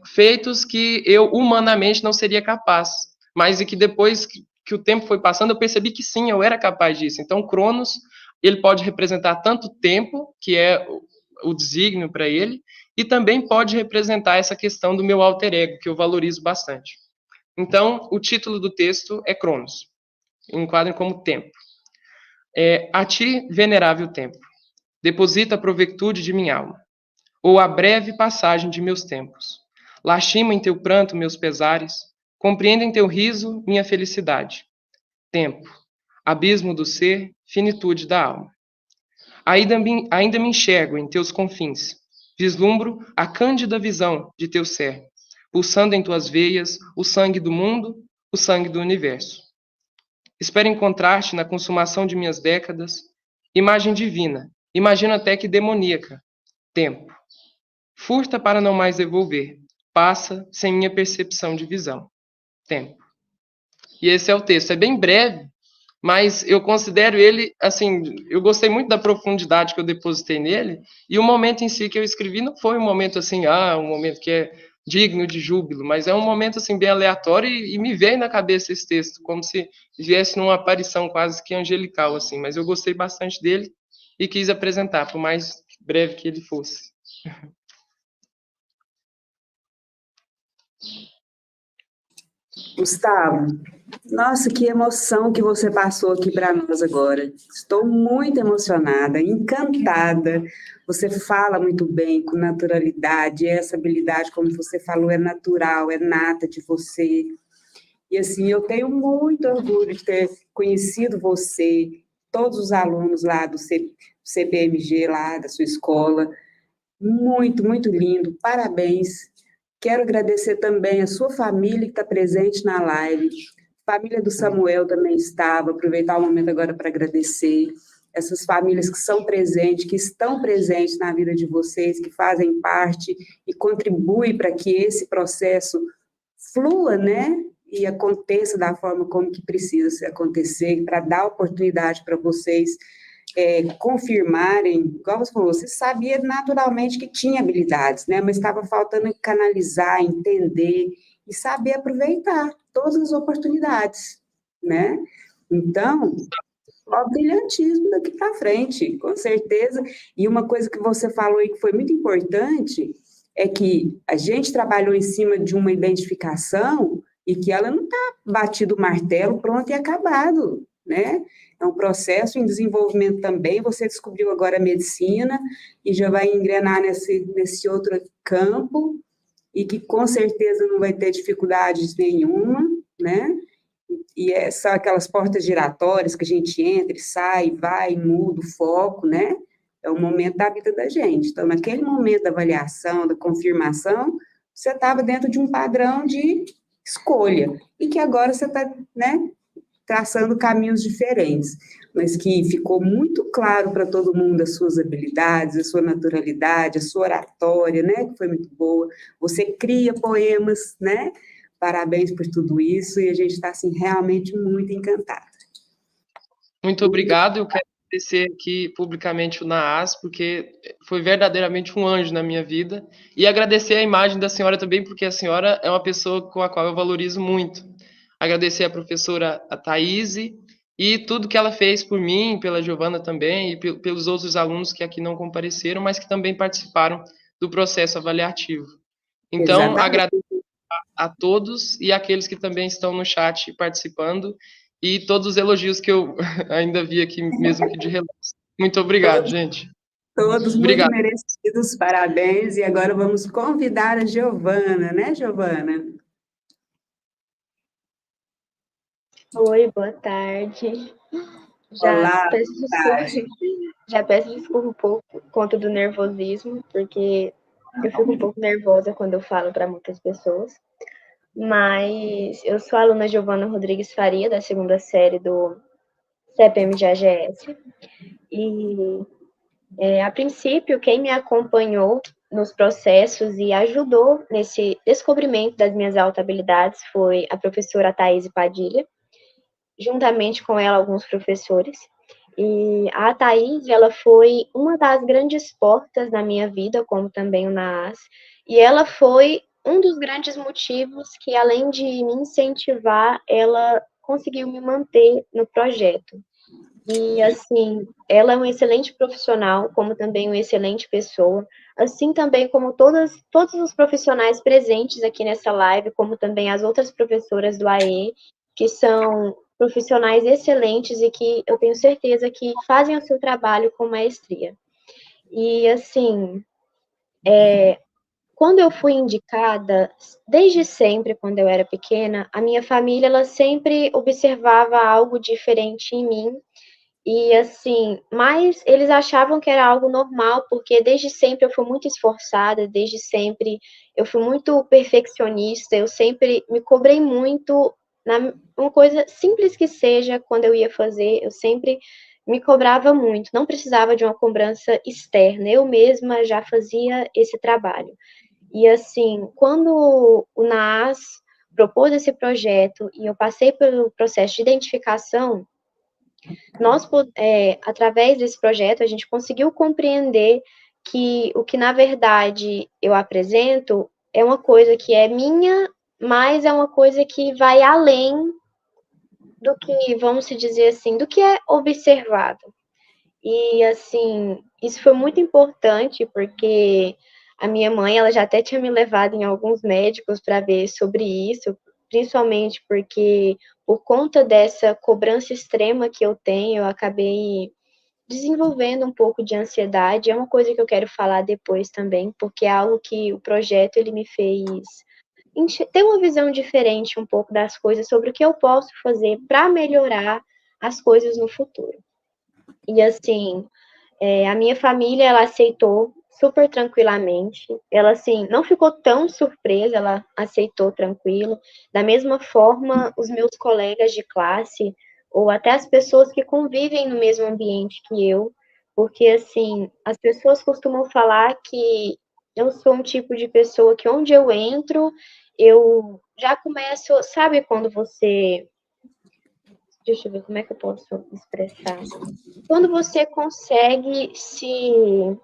feitos que eu humanamente não seria capaz, mas e que depois que o tempo foi passando eu percebi que sim, eu era capaz disso. Então Cronos, ele pode representar tanto tempo, que é o desígnio para ele, e também pode representar essa questão do meu alter ego, que eu valorizo bastante. Então, o título do texto é Cronos, enquadrem como tempo. A ti, venerável tempo, deposita a provectude de minha alma, ou a breve passagem de meus tempos. Lastima em teu pranto meus pesares, compreenda em teu riso minha felicidade. tempo, abismo do ser, finitude da alma. Ainda me enxergo em teus confins, vislumbro a cândida visão de teu ser, pulsando em tuas veias o sangue do mundo, o sangue do universo. Espero encontrar-te na consumação de minhas décadas, imagem divina, imagino até que demoníaca, tempo. Furta para não mais devolver, passa sem minha percepção de visão, tempo. E esse é o texto, é bem breve, mas eu considero ele, assim, eu gostei muito da profundidade que eu depositei nele, e o momento em si que eu escrevi não foi um momento assim, um momento que é digno de júbilo, mas é um momento, assim, bem aleatório, e me veio na cabeça esse texto, como se viesse numa aparição quase que angelical, assim, mas eu gostei bastante dele e quis apresentar, por mais breve que ele fosse. Gustavo, nossa, que emoção que você passou aqui para nós agora. Estou muito emocionada, encantada. Você fala muito bem, com naturalidade, essa habilidade, como você falou, é natural, é nata de você. E assim, eu tenho muito orgulho de ter conhecido você, todos os alunos lá do CPMG, lá da sua escola. Muito, muito lindo, parabéns. Quero agradecer também a sua família que está presente na live. A família do Samuel também estava. Aproveitar o momento agora para agradecer. Essas famílias que são presentes, que estão presentes na vida de vocês, que fazem parte e contribuem para que esse processo flua, né? E aconteça da forma como que precisa acontecer, para dar oportunidade para vocês confirmarem, igual você falou, você sabia naturalmente que tinha habilidades, né? Mas estava faltando canalizar, entender e saber aproveitar todas as oportunidades, né? Então, ó, brilhantismo daqui para frente, com certeza. E uma coisa que você falou aí que foi muito importante é que a gente trabalhou em cima de uma identificação e que ela não está batido o martelo, pronto e acabado, né? É um processo em desenvolvimento também. Você descobriu agora a medicina e já vai engrenar nesse outro campo e que com certeza não vai ter dificuldades nenhuma, né? E são aquelas portas giratórias que a gente entra e sai, vai, muda o foco, né? É o momento da vida da gente. Então, naquele momento da avaliação, da confirmação, você estava dentro de um padrão de escolha e que agora você está, né, traçando caminhos diferentes, mas que ficou muito claro para todo mundo as suas habilidades, a sua naturalidade, a sua oratória, né, que foi muito boa. Você cria poemas, né? Parabéns por tudo isso e a gente está assim realmente muito encantado. Muito obrigado. Eu quero agradecer aqui publicamente o Naas, porque foi verdadeiramente um anjo na minha vida. E agradecer a imagem da senhora também, porque a senhora é uma pessoa com a qual eu valorizo muito. Agradecer a professora a Thaís e tudo que ela fez por mim, pela Giovana também, e pelos outros alunos que aqui não compareceram, mas que também participaram do processo avaliativo. Então, Exatamente. agradeço a todos e aqueles que também estão no chat participando, e todos os elogios que eu ainda vi aqui, mesmo que de relance. Muito obrigado, gente. Todos Obrigado. muito merecidos, parabéns. E agora vamos convidar a Giovana, né, Giovana? Oi, boa tarde. Olá, Já peço desculpa um pouco por conta do nervosismo, porque eu fico um pouco nervosa quando eu falo para muitas pessoas. Mas eu sou a aluna Giovana Rodrigues Faria, da segunda série do CPM de AGS. E, a princípio, quem me acompanhou nos processos e ajudou nesse descobrimento das minhas habilidades foi a professora Thaís Padilha, juntamente com ela alguns professores. E a Thaís, ela foi uma das grandes portas na minha vida, como também o Naas, e ela foi um dos grandes motivos que, além de me incentivar, ela conseguiu me manter no projeto. E, assim, ela é uma excelente profissional, como também uma excelente pessoa, assim também como todos os profissionais presentes aqui nessa live, como também as outras professoras do AE, que são profissionais excelentes e que eu tenho certeza que fazem o seu trabalho com maestria. E, assim, quando eu fui indicada, desde sempre, quando eu era pequena, a minha família, ela sempre observava algo diferente em mim. E assim, mas eles achavam que era algo normal, porque desde sempre eu fui muito esforçada, desde sempre eu fui muito perfeccionista, eu sempre me cobrei muito na uma coisa simples que seja, quando eu ia fazer, eu sempre me cobrava muito, não precisava de uma cobrança externa, eu mesma já fazia esse trabalho. E assim, quando o NAAS propôs esse projeto e eu passei pelo processo de identificação, nós, através desse projeto, a gente conseguiu compreender que o que, na verdade, eu apresento é uma coisa que é minha, mas é uma coisa que vai além do que, vamos se dizer assim, do que é observado. E, assim, isso foi muito importante, porque a minha mãe, ela já até tinha me levado em alguns médicos para ver sobre isso, principalmente porque, por conta dessa cobrança extrema que eu tenho, eu acabei desenvolvendo um pouco de ansiedade. É uma coisa que eu quero falar depois também, porque é algo que o projeto, ele me fez ter uma visão diferente um pouco das coisas, sobre o que eu posso fazer para melhorar as coisas no futuro. E, assim, a minha família, ela aceitou super tranquilamente. Ela, assim, não ficou tão surpresa, ela aceitou tranquilo. Da mesma forma, os meus colegas de classe, ou até as pessoas que convivem no mesmo ambiente que eu, porque, assim, as pessoas costumam falar que eu sou um tipo de pessoa que, onde eu entro, eu já começo, sabe quando você, deixa eu ver como é que eu posso expressar. Quando você consegue se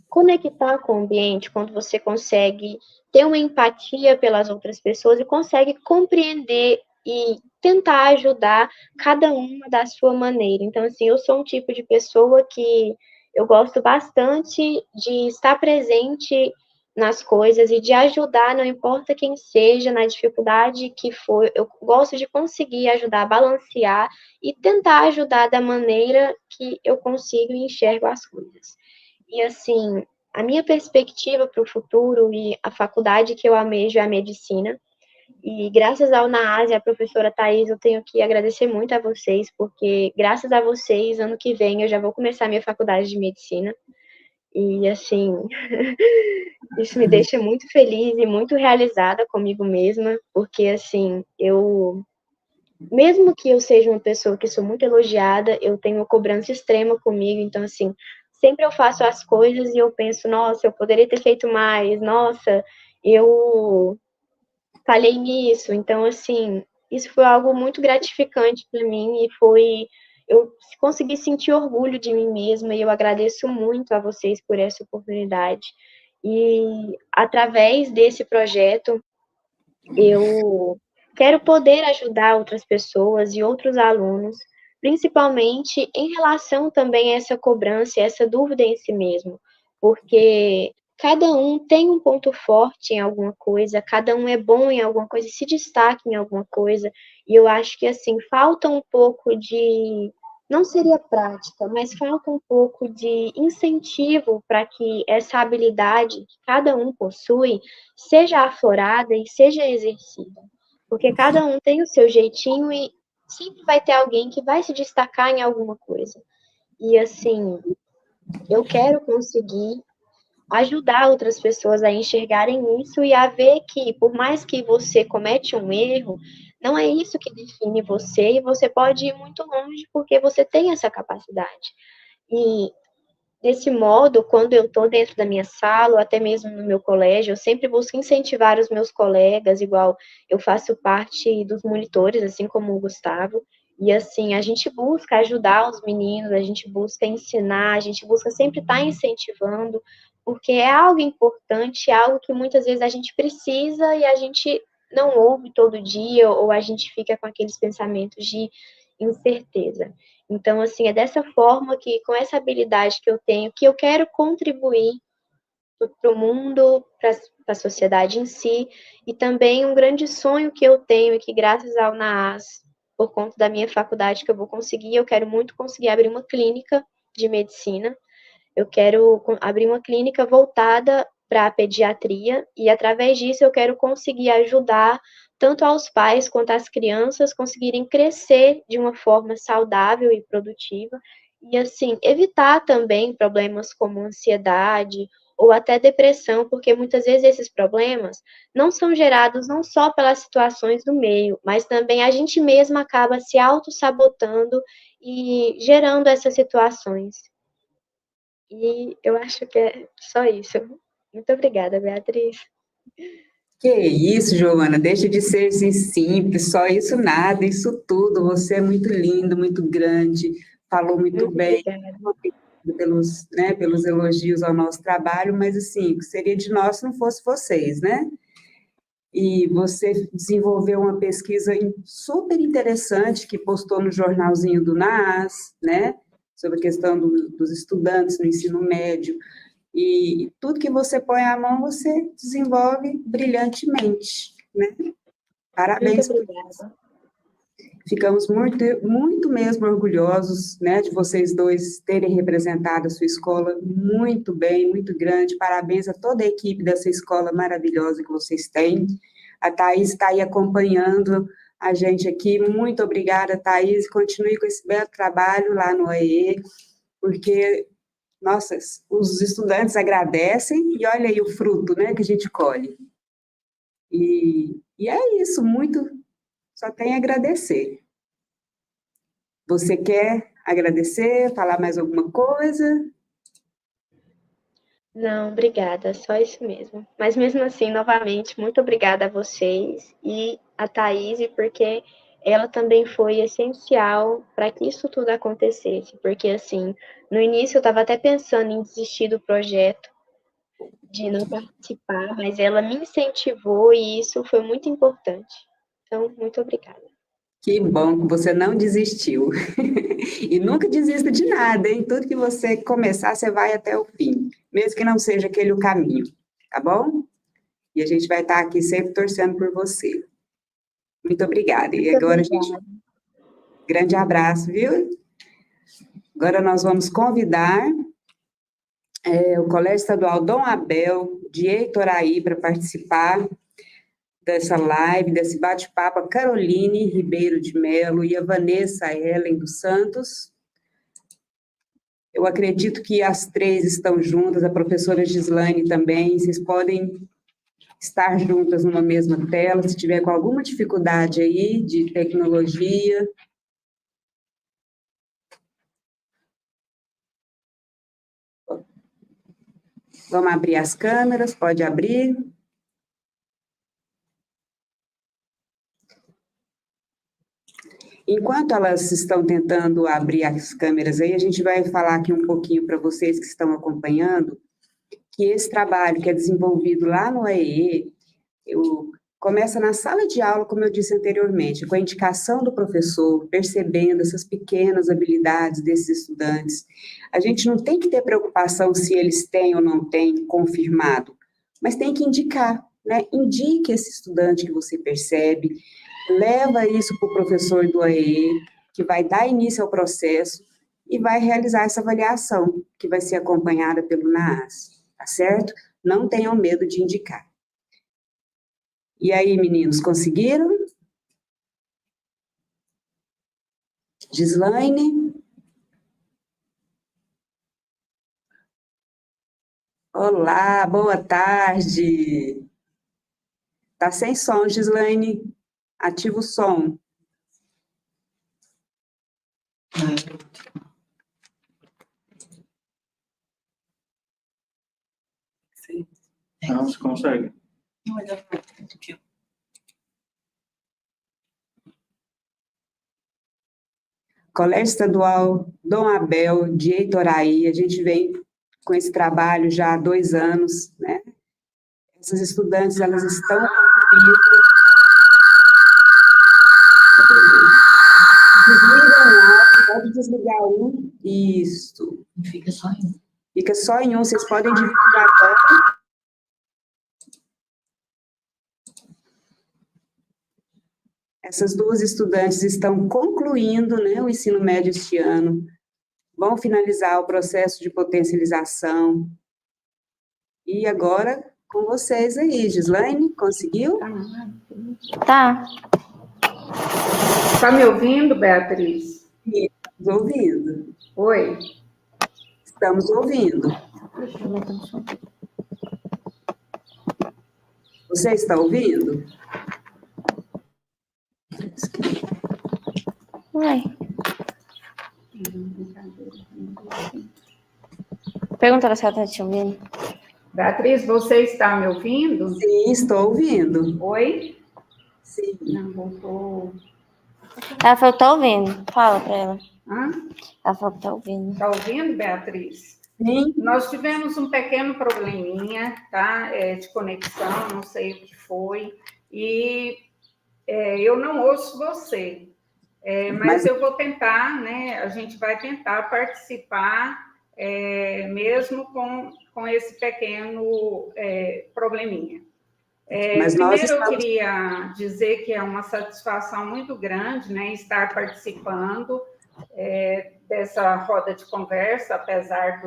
conectar com o ambiente, quando você consegue ter uma empatia pelas outras pessoas e consegue compreender e tentar ajudar cada uma da sua maneira. Então, assim, eu sou um tipo de pessoa que eu gosto bastante de estar presente nas coisas e de ajudar, não importa quem seja, na dificuldade que for, eu gosto de conseguir ajudar a balancear e tentar ajudar da maneira que eu consigo e enxergo as coisas. E, assim, a minha perspectiva para o futuro e a faculdade que eu almejo é a medicina. E graças ao NAAS e à professora Thais, eu tenho que agradecer muito a vocês, porque graças a vocês, ano que vem, eu já vou começar a minha faculdade de medicina. E, assim, isso me deixa muito feliz e muito realizada comigo mesma, porque, assim, mesmo que eu seja uma pessoa que sou muito elogiada, eu tenho uma cobrança extrema comigo, então, assim, sempre eu faço as coisas e eu penso, nossa, eu poderia ter feito mais, nossa, eu falhei nisso. Então, assim, isso foi algo muito gratificante para mim e eu consegui sentir orgulho de mim mesma e eu agradeço muito a vocês por essa oportunidade. E através desse projeto, eu quero poder ajudar outras pessoas e outros alunos, principalmente em relação também a essa cobrança, essa dúvida em si mesmo, porque cada um tem um ponto forte em alguma coisa, cada um é bom em alguma coisa, se destaca em alguma coisa, e eu acho que, assim, falta um pouco de, não seria prática, mas falta um pouco de incentivo para que essa habilidade que cada um possui seja aflorada e seja exercida. Porque cada um tem o seu jeitinho e sempre vai ter alguém que vai se destacar em alguma coisa. E, assim, eu quero conseguir ajudar outras pessoas a enxergarem isso e a ver que, por mais que você comete um erro, não é isso que define você e você pode ir muito longe porque você tem essa capacidade. E, desse modo, quando eu estou dentro da minha sala, ou até mesmo no meu colégio, eu sempre busco incentivar os meus colegas, igual eu faço parte dos monitores, assim como o Gustavo, e, assim, a gente busca ajudar os meninos, a gente busca ensinar, a gente busca sempre estar incentivando, porque é algo importante, é algo que muitas vezes a gente precisa e a gente não ouve todo dia, ou a gente fica com aqueles pensamentos de incerteza. Então, assim, é dessa forma que, com essa habilidade que eu tenho, que eu quero contribuir para o mundo, para a sociedade em si, e também um grande sonho que eu tenho, e que graças ao NAAS, por conta da minha faculdade que eu vou conseguir, eu quero muito conseguir abrir uma clínica de medicina. Eu quero abrir uma clínica voltada para a pediatria, e através disso eu quero conseguir ajudar tanto aos pais quanto às crianças conseguirem crescer de uma forma saudável e produtiva, e assim, evitar também problemas como ansiedade ou até depressão, porque muitas vezes esses problemas não são gerados não só pelas situações do meio, mas também a gente mesma acaba se auto-sabotando e gerando essas situações. E eu acho que é só isso. Muito obrigada, Beatriz. Que isso, Giovana, deixa de ser assim simples, só isso nada, isso tudo. Você é muito linda, muito grande, falou muito bem. Obrigada. Pelos, né, pelos elogios ao nosso trabalho, mas assim, o que seria de nós se não fosse vocês, né? E você desenvolveu uma pesquisa super interessante que postou no jornalzinho do NAAS, né? Sobre a questão dos estudantes no ensino médio. E tudo que você põe à mão, você desenvolve brilhantemente, né? Parabéns Muito por isso. obrigada. Ficamos muito mesmo orgulhosos, né, de vocês dois terem representado a sua escola muito bem, muito grande. Parabéns a toda a equipe dessa escola maravilhosa que vocês têm. A Thaís está aí acompanhando a gente aqui. Muito obrigada, Thaís. Continue com esse belo trabalho lá no AE, porque, nossa, os estudantes agradecem e olha aí o fruto, né, que a gente colhe. E é isso, só tem a agradecer. Você quer agradecer, falar mais alguma coisa? Não, obrigada, só isso mesmo. Mas mesmo assim, novamente, muito obrigada a vocês e a Thaís, porque ela também foi essencial para que isso tudo acontecesse. Porque, assim, no início eu estava até pensando em desistir do projeto, de não participar, mas ela me incentivou e isso foi muito importante. Então, muito obrigada. Que bom que você não desistiu. E nunca desista de nada, hein? Tudo que você começar, você vai até o fim, mesmo que não seja aquele o caminho, tá bom? E a gente vai estar aqui sempre torcendo por você. Muito obrigada. E agora, gente, grande abraço, viu? Agora nós vamos convidar o Colégio Estadual Dom Abel de Heitoraí para participar dessa live, desse bate-papo, a Caroline Ribeiro de Melo e a Vanessa Ellen dos Santos. Eu acredito que as três estão juntas, a professora Gislaine também, vocês podem estar juntas numa mesma tela, se tiver com alguma dificuldade aí de tecnologia. Vamos abrir as câmeras, pode abrir. Enquanto elas estão tentando abrir as câmeras aí, a gente vai falar aqui um pouquinho para vocês que estão acompanhando, que esse trabalho que é desenvolvido lá no AEE, começa na sala de aula, como eu disse anteriormente, com a indicação do professor, percebendo essas pequenas habilidades desses estudantes. A gente não tem que ter preocupação se eles têm ou não têm confirmado, mas tem que indicar, né? Indique esse estudante que você percebe, leva isso para o professor do AEE, que vai dar início ao processo e vai realizar essa avaliação, que vai ser acompanhada pelo NAAS, tá certo? Não tenham medo de indicar. E aí, meninos, conseguiram? Gislaine? Olá, boa tarde. Tá sem som, Gislaine. Ativa o som. Não, você consegue. Colégio Estadual Dom Abel de Heitoraí, a gente vem com esse trabalho já há 2 anos, né? Essas estudantes, elas estão pode desligar um. Isso. Fica só em um. Fica só em um, vocês podem dividir agora. Essas 2 estudantes estão concluindo, né, o ensino médio este ano, vão finalizar o processo de potencialização. E agora, com vocês aí, Gislaine, conseguiu? Tá. Tá me ouvindo, Beatriz? Estamos ouvindo. Oi. Estamos ouvindo. Você está ouvindo? Ué. Pergunta se ela tá te ouvindo. Beatriz, você está me ouvindo? Sim, estou ouvindo. Oi? Sim. Não, voltou. Ela falou que tá ouvindo. Fala pra ela. Hã? Ela falou que tá ouvindo. Tá ouvindo, Beatriz? Sim. Nós tivemos um pequeno probleminha, tá? De conexão, não sei o que foi. E eu não ouço você. Mas eu vou tentar, né? A gente vai tentar participar, mesmo com esse pequeno probleminha. Primeiro, eu queria dizer que é uma satisfação muito grande, né, estar participando dessa roda de conversa, apesar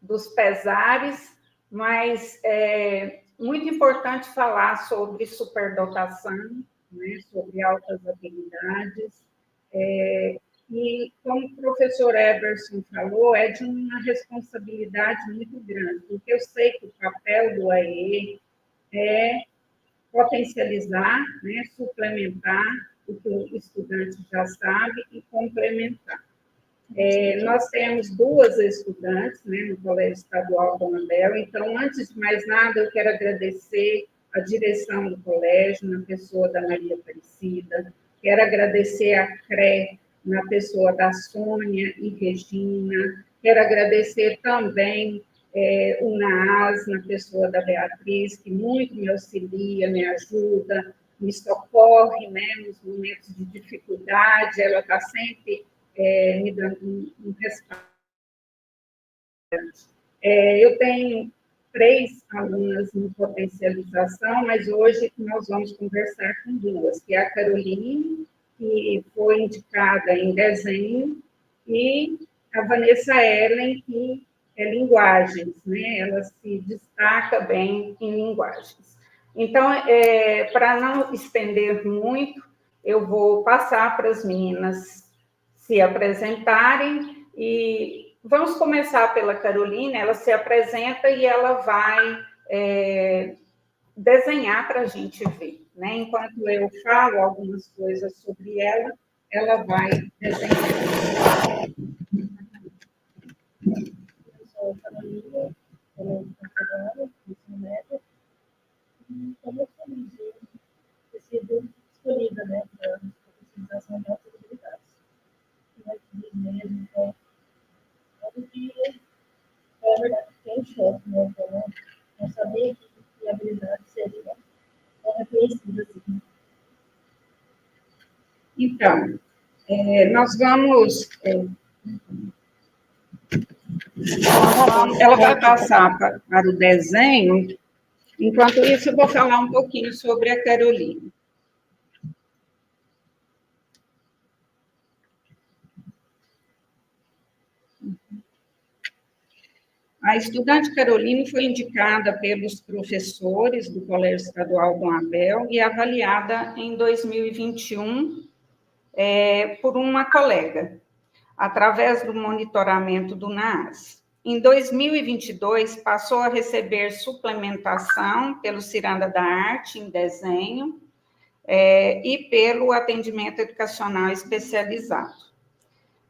dos pesares, mas é muito importante falar sobre superdotação, né, sobre altas habilidades, e, como o professor Eberson falou, é de uma responsabilidade muito grande, porque eu sei que o papel do AE é potencializar, né, suplementar o que o estudante já sabe e complementar. Nós temos 2 estudantes, né, no Colégio Estadual Dom Abel, então, antes de mais nada, eu quero agradecer a direção do colégio, na pessoa da Maria Aparecida, quero agradecer a CRE, na pessoa da Sônia e Regina, quero agradecer também o NAAS, na pessoa da Beatriz, que muito me auxilia, me ajuda, me socorre, né, nos momentos de dificuldade, ela está sempre me dando um respaldo. Eu tenho 3 alunas em potencialização, mas hoje nós vamos conversar com 2, que é a Caroline, que foi indicada em desenho, e a Vanessa Ellen, que é linguagens, né? Ela se destaca bem em linguagens. Então, para não estender muito, eu vou passar para as meninas se apresentarem, e vamos começar pela Carolina. Ela se apresenta e ela vai desenhar para a gente ver, né? Enquanto eu falo algumas coisas sobre ela, ela vai desenhar. Eu sou a Carolina, eu sou ensino médio, e como eu falei, ter sido escolhida, né, para a especialização de altas habilidades. E aqui mesmo, então, todo dia, é verdade, tem um choque, né, então, não sabia que habilidade seria reconhecida assim. Então, nós vamos... ela vai passar para o desenho. Enquanto isso, eu vou falar um pouquinho sobre a Carolina. A estudante Carolina foi indicada pelos professores do Colégio Estadual Dom Abel e avaliada em 2021 por uma colega, através do monitoramento do NAAS. Em 2022, passou a receber suplementação pelo Ciranda da Arte em desenho e pelo atendimento educacional especializado.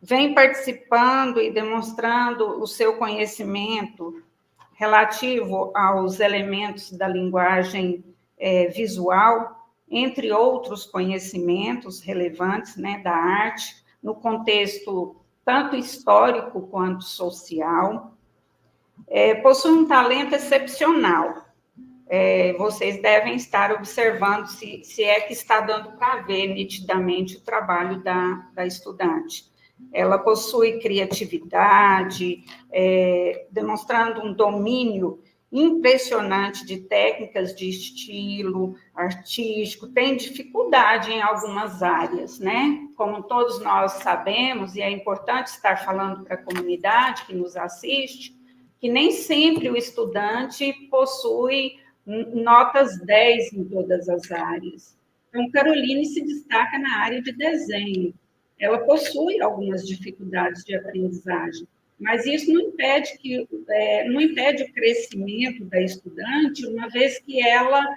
Vem participando e demonstrando o seu conhecimento relativo aos elementos da linguagem visual, entre outros conhecimentos relevantes, né, da arte, no contexto tanto histórico quanto social. Possui um talento excepcional. Vocês devem estar observando se é que está dando para ver nitidamente o trabalho da estudante. Ela possui criatividade, demonstrando um domínio impressionante de técnicas de estilo artístico, tem dificuldade em algumas áreas, né? Como todos nós sabemos, e é importante estar falando para a comunidade que nos assiste, que nem sempre o estudante possui notas 10 em todas as áreas. Então, Caroline se destaca na área de desenho. Ela possui algumas dificuldades de aprendizagem, mas isso não impede o crescimento da estudante, uma vez que ela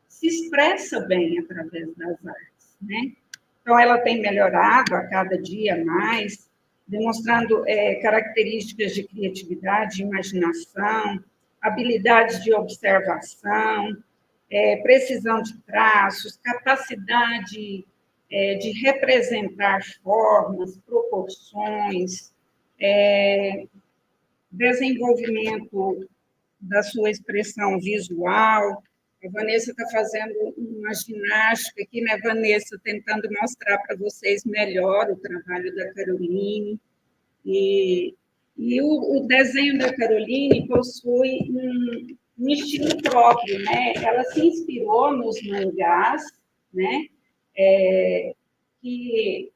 se expressa bem através das artes, né? Então, ela tem melhorado a cada dia mais, demonstrando características de criatividade, de imaginação, habilidades de observação, precisão de traços, capacidade de representar formas, proporções, desenvolvimento da sua expressão visual. A Vanessa está fazendo uma ginástica aqui, né, Vanessa, tentando mostrar para vocês melhor o trabalho da Caroline. E o desenho da Caroline possui um estilo próprio, né? Ela se inspirou nos mangás, né? Que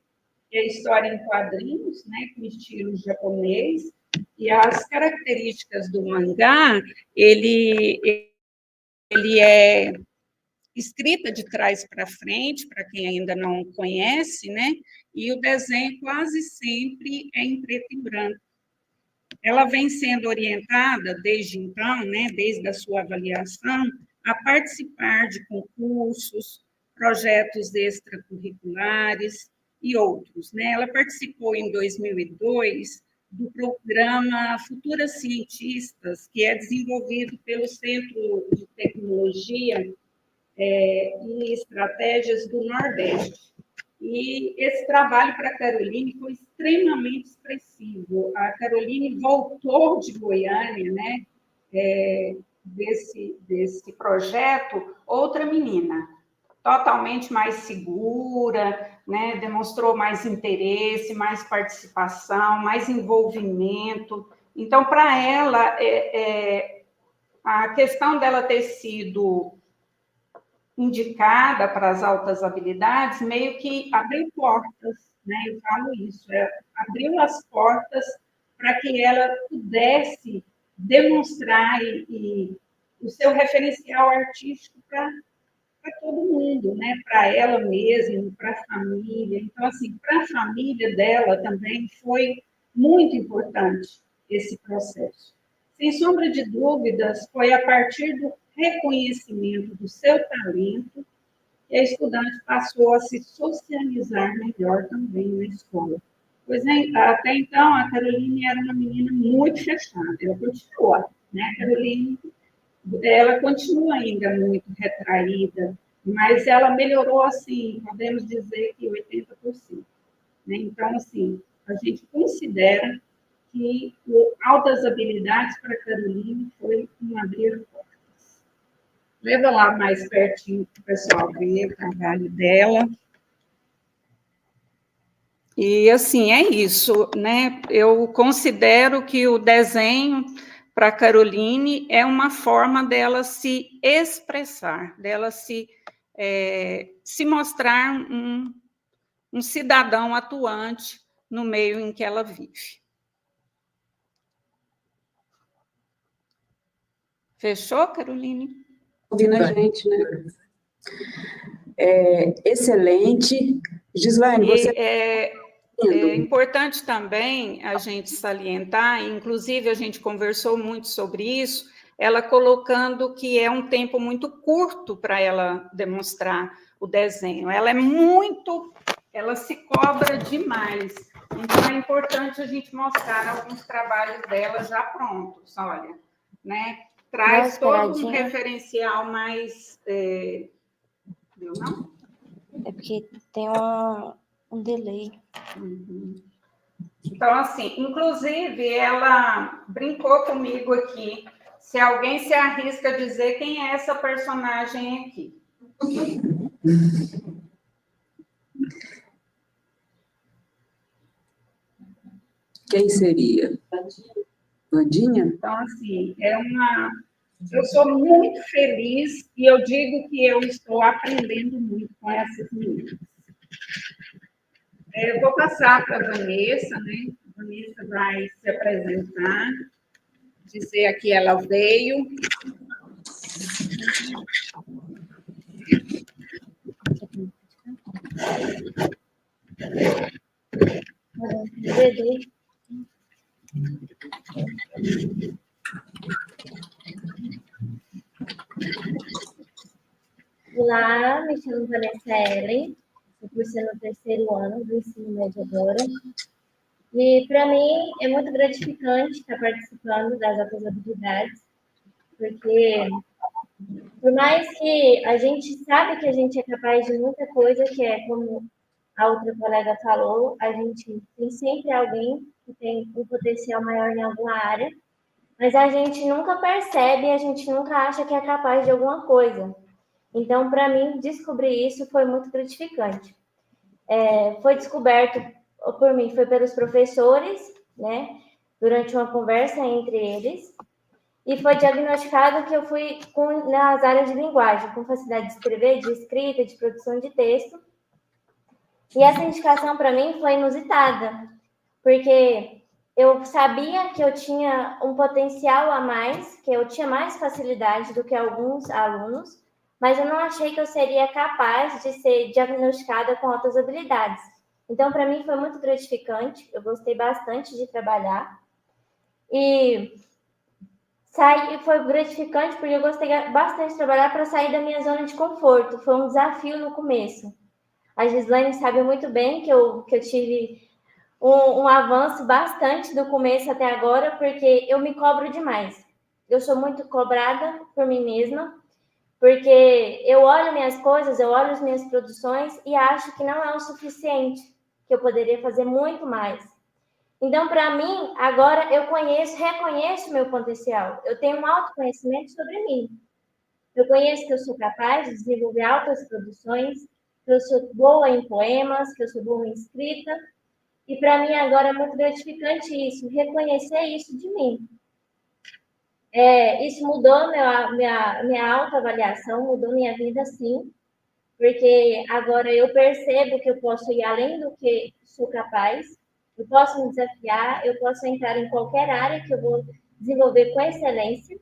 é história em quadrinhos, né? Com estilo japonês. E as características do mangá, ele é escrita de trás para frente, para quem ainda não conhece, né? E o desenho quase sempre é em preto e branco. Ela vem sendo orientada desde então, né, desde a sua avaliação, a participar de concursos, projetos extracurriculares e outros, né? Ela participou em 2002 do programa Futuras Cientistas, que é desenvolvido pelo Centro de Tecnologia e Estratégias do Nordeste. E esse trabalho para a Caroline foi extremamente expressivo. A Caroline voltou de Goiânia, né, desse projeto, outra menina, totalmente mais segura, né, demonstrou mais interesse, mais participação, mais envolvimento. Então, para ela, a questão dela ter sido indicada para as altas habilidades, meio que abriu portas, né? Eu falo isso, abriu as portas para que ela pudesse demonstrar o seu referencial artístico para todo mundo, né? Para ela mesma, para a família. Então, assim, para a família dela também foi muito importante esse processo. Sem sombra de dúvidas, foi a partir do reconhecimento do seu talento que a estudante passou a se socializar melhor também na escola. Pois até então, a Caroline era uma menina muito fechada, ela continua, né? A Caroline, ela continua ainda muito retraída, mas ela melhorou, assim, podemos dizer que 80%. Né? Então, assim, a gente considera que altas habilidades para a Caroline foi um abrir portas. Leva lá mais pertinho para o pessoal ver o trabalho dela. E, assim, é isso, né? Eu considero que o desenho para a Caroline é uma forma dela se expressar, dela se mostrar um cidadão atuante no meio em que ela vive. Fechou, Caroline? Ouvindo a gente, né? Excelente. Gislaine, você... É importante também a gente salientar, inclusive a gente conversou muito sobre isso, ela colocando que é um tempo muito curto para ela demonstrar o desenho. Ela se cobra demais. Então, é importante a gente mostrar alguns trabalhos dela já prontos, olha, né? Traz todo um referencial mais... Viu, não? É porque tem um delay. Uhum. Então, assim, inclusive, ela brincou comigo aqui, se alguém se arrisca a dizer quem é essa personagem aqui. Quem seria? Vandinha? Então, assim, eu sou muito feliz e eu digo que eu estou aprendendo muito com essas meninas. Eu vou passar para a Vanessa, né? A Vanessa vai se apresentar. dizer a que ela veio. Olá, me chamo Vanessa Ellen, estou cursando o terceiro ano do ensino médio agora. E para mim é muito gratificante estar participando das altas habilidades, porque por mais que a gente sabe que a gente é capaz de muita coisa, que é como a outra colega falou, a gente tem sempre alguém que tem um potencial maior em alguma área, mas a gente nunca percebe, a gente nunca acha que é capaz de alguma coisa. Então, para mim, descobrir isso foi muito gratificante. Foi descoberto por mim, foi pelos professores, né, durante uma conversa entre eles, e foi diagnosticado que eu fui nas áreas de linguagem, com facilidade de escrever, de escrita, de produção de texto. E essa indicação para mim foi inusitada, porque eu sabia que eu tinha um potencial a mais, que eu tinha mais facilidade do que alguns alunos, mas eu não achei que eu seria capaz de ser diagnosticada com altas habilidades. Então, para mim, foi muito gratificante, eu gostei bastante de trabalhar. E foi gratificante porque eu gostei bastante de trabalhar para sair da minha zona de conforto. Foi um desafio no começo. A Gislaine sabe muito bem que eu tive um avanço bastante do começo até agora, porque eu me cobro demais. Eu sou muito cobrada por mim mesma, porque eu olho minhas coisas, eu olho as minhas produções e acho que não é o suficiente, que eu poderia fazer muito mais. Então, para mim, agora eu reconheço meu potencial. Eu tenho um autoconhecimento sobre mim. Eu conheço que eu sou capaz de desenvolver altas produções, que eu sou boa em poemas, que eu sou boa em escrita. E para mim agora é muito gratificante isso, reconhecer isso de mim. Isso mudou minha autoavaliação, mudou minha vida, sim, porque agora eu percebo que eu posso ir além do que sou capaz, eu posso me desafiar, eu posso entrar em qualquer área que eu vou desenvolver com excelência.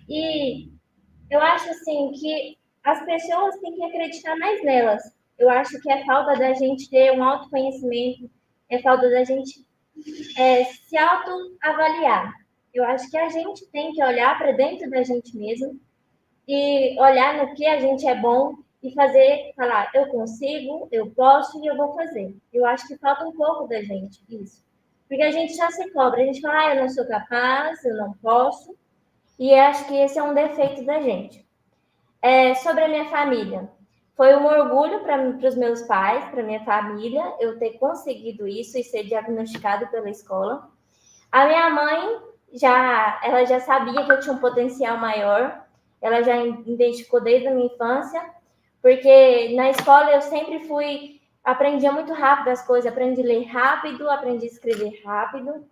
E eu acho, assim, que as pessoas têm que acreditar mais nelas. Eu acho que é falta da gente ter um autoconhecimento, é falta da gente se autoavaliar. Eu acho que a gente tem que olhar para dentro da gente mesmo e olhar no que a gente é bom e falar, eu consigo, eu posso e eu vou fazer. Eu acho que falta um pouco da gente isso. Porque a gente já se cobra, a gente fala, eu não sou capaz, eu não posso. E acho que esse é um defeito da gente. Sobre a minha família. Foi um orgulho para os meus pais, para minha família, eu ter conseguido isso e ser diagnosticado pela escola. A minha mãe, ela já sabia que eu tinha um potencial maior, ela já identificou desde a minha infância, porque na escola eu sempre aprendia muito rápido as coisas, aprendi a ler rápido, aprendi a escrever rápido,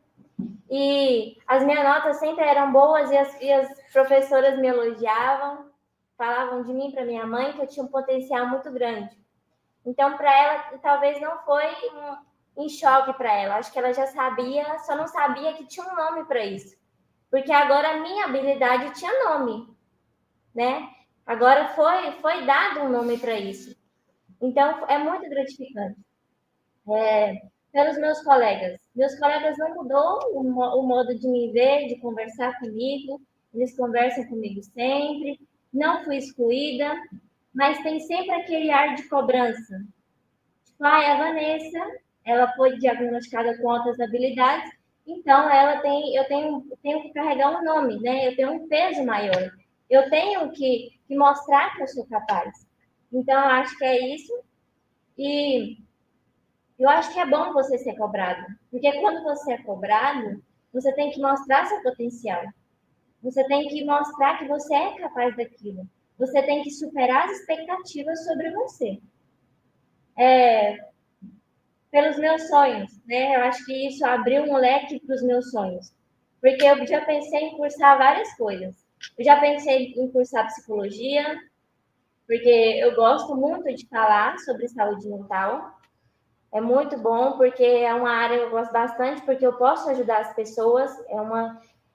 e as minhas notas sempre eram boas e as professoras me elogiavam, falavam de mim para minha mãe que eu tinha um potencial muito grande. Então, para ela, talvez não foi um choque para ela. Acho que ela já sabia, só não sabia que tinha um nome para isso. Porque agora a minha habilidade tinha nome, né? Agora foi dado um nome para isso. Então, é muito gratificante. Pelos meus colegas. Meus colegas não mudou o modo de me ver, de conversar comigo. Eles conversam comigo sempre. Não fui excluída, mas tem sempre aquele ar de cobrança. Tipo, a Vanessa, ela foi diagnosticada com altas habilidades, então eu tenho que carregar um nome, né? Eu tenho um peso maior. Eu tenho que mostrar que eu sou capaz. Então, eu acho que é isso. E eu acho que é bom você ser cobrado, porque quando você é cobrado, você tem que mostrar seu potencial. Você tem que mostrar que você é capaz daquilo. Você tem que superar as expectativas sobre você. Pelos meus sonhos, né? Eu acho que isso abriu um leque para os meus sonhos. Porque eu já pensei em cursar várias coisas. Eu já pensei em cursar psicologia, porque eu gosto muito de falar sobre saúde mental. É muito bom, porque é uma área que eu gosto bastante, porque eu posso ajudar as pessoas.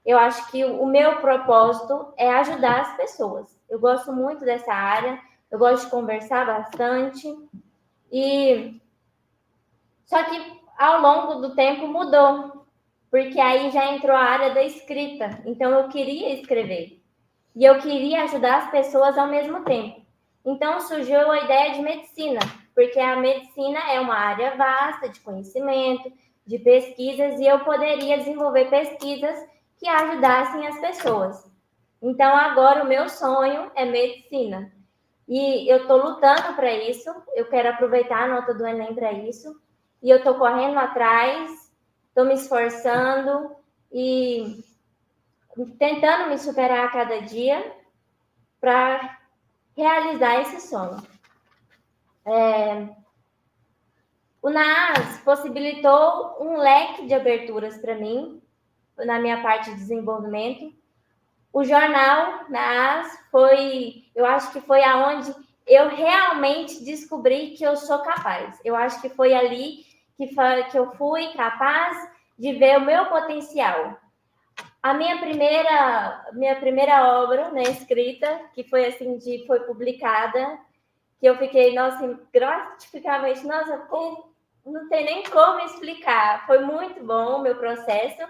eu acho que o meu propósito é ajudar as pessoas. Eu gosto muito dessa área, eu gosto de conversar bastante, e só que ao longo do tempo mudou, porque aí já entrou a área da escrita, então eu queria escrever, e eu queria ajudar as pessoas ao mesmo tempo. Então surgiu a ideia de medicina, porque a medicina é uma área vasta de conhecimento, de pesquisas, e eu poderia desenvolver pesquisas que ajudassem as pessoas. Então, agora o meu sonho é medicina. E eu estou lutando para isso, eu quero aproveitar a nota do Enem para isso, e eu estou correndo atrás, estou me esforçando e tentando me superar a cada dia para realizar esse sonho. O NAAS possibilitou um leque de aberturas para mim, na minha parte de desenvolvimento. O jornal NAAS eu acho que foi aonde eu realmente descobri que eu sou capaz. Eu acho que foi ali que eu fui capaz de ver o meu potencial. A minha primeira obra, né, escrita, que foi assim, foi publicada, que eu fiquei, nossa, gratificamente, nossa, não tem nem como explicar. Foi muito bom o meu processo,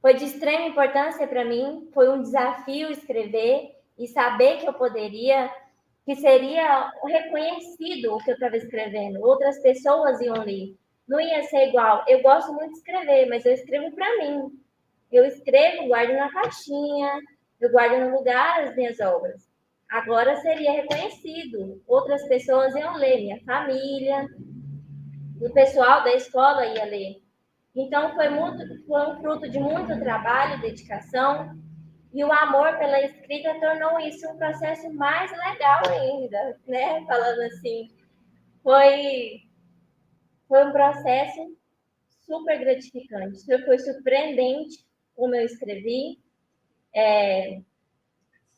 foi de extrema importância para mim, foi um desafio escrever e saber que eu poderia, que seria reconhecido o que eu estava escrevendo, outras pessoas iam ler. Não ia ser igual. Eu gosto muito de escrever, mas eu escrevo para mim. Eu escrevo, guardo na caixinha, eu guardo no lugar as minhas obras. Agora seria reconhecido, outras pessoas iam ler, minha família, o pessoal da escola ia ler. Então, foi um fruto de muito trabalho, dedicação, e o amor pela escrita tornou isso um processo mais legal ainda, né? Falando assim, foi um processo super gratificante, foi surpreendente como eu escrevi.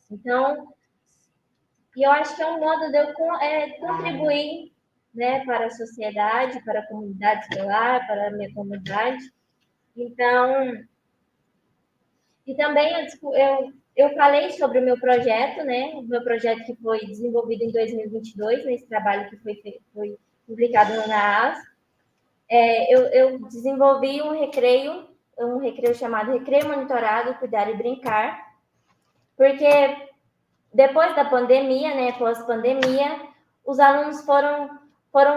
Então, e eu acho que é um modo de eu contribuir, né, para a sociedade, para a comunidade escolar, para a minha comunidade. Então, e também eu falei sobre o meu projeto, né? O meu projeto que foi desenvolvido em 2022, nesse trabalho que foi publicado na AAS. Eu desenvolvi um recreio chamado Recreio Monitorado, Cuidar e Brincar, porque depois da pandemia, né, pós-pandemia, os alunos foram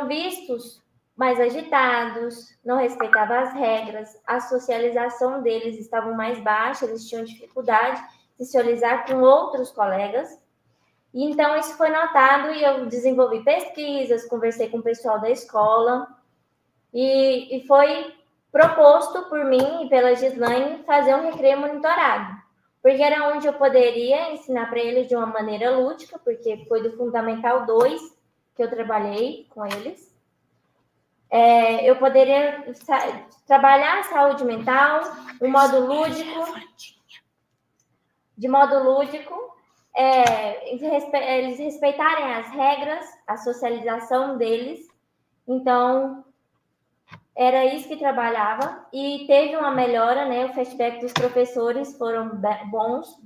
vistos mais agitados, não respeitavam as regras, a socialização deles estava mais baixa, eles tinham dificuldade de socializar com outros colegas. E então, isso foi notado e eu desenvolvi pesquisas, conversei com o pessoal da escola e foi proposto por mim e pela Gislaine fazer um recreio monitorado, porque era onde eu poderia ensinar para eles de uma maneira lúdica, porque foi do Fundamental 2 que eu trabalhei com eles. Eu poderia trabalhar a saúde mental, de modo lúdico, eles respeitarem as regras, a socialização deles. Então, era isso que trabalhava, e teve uma melhora, né? O feedback dos professores foram bons.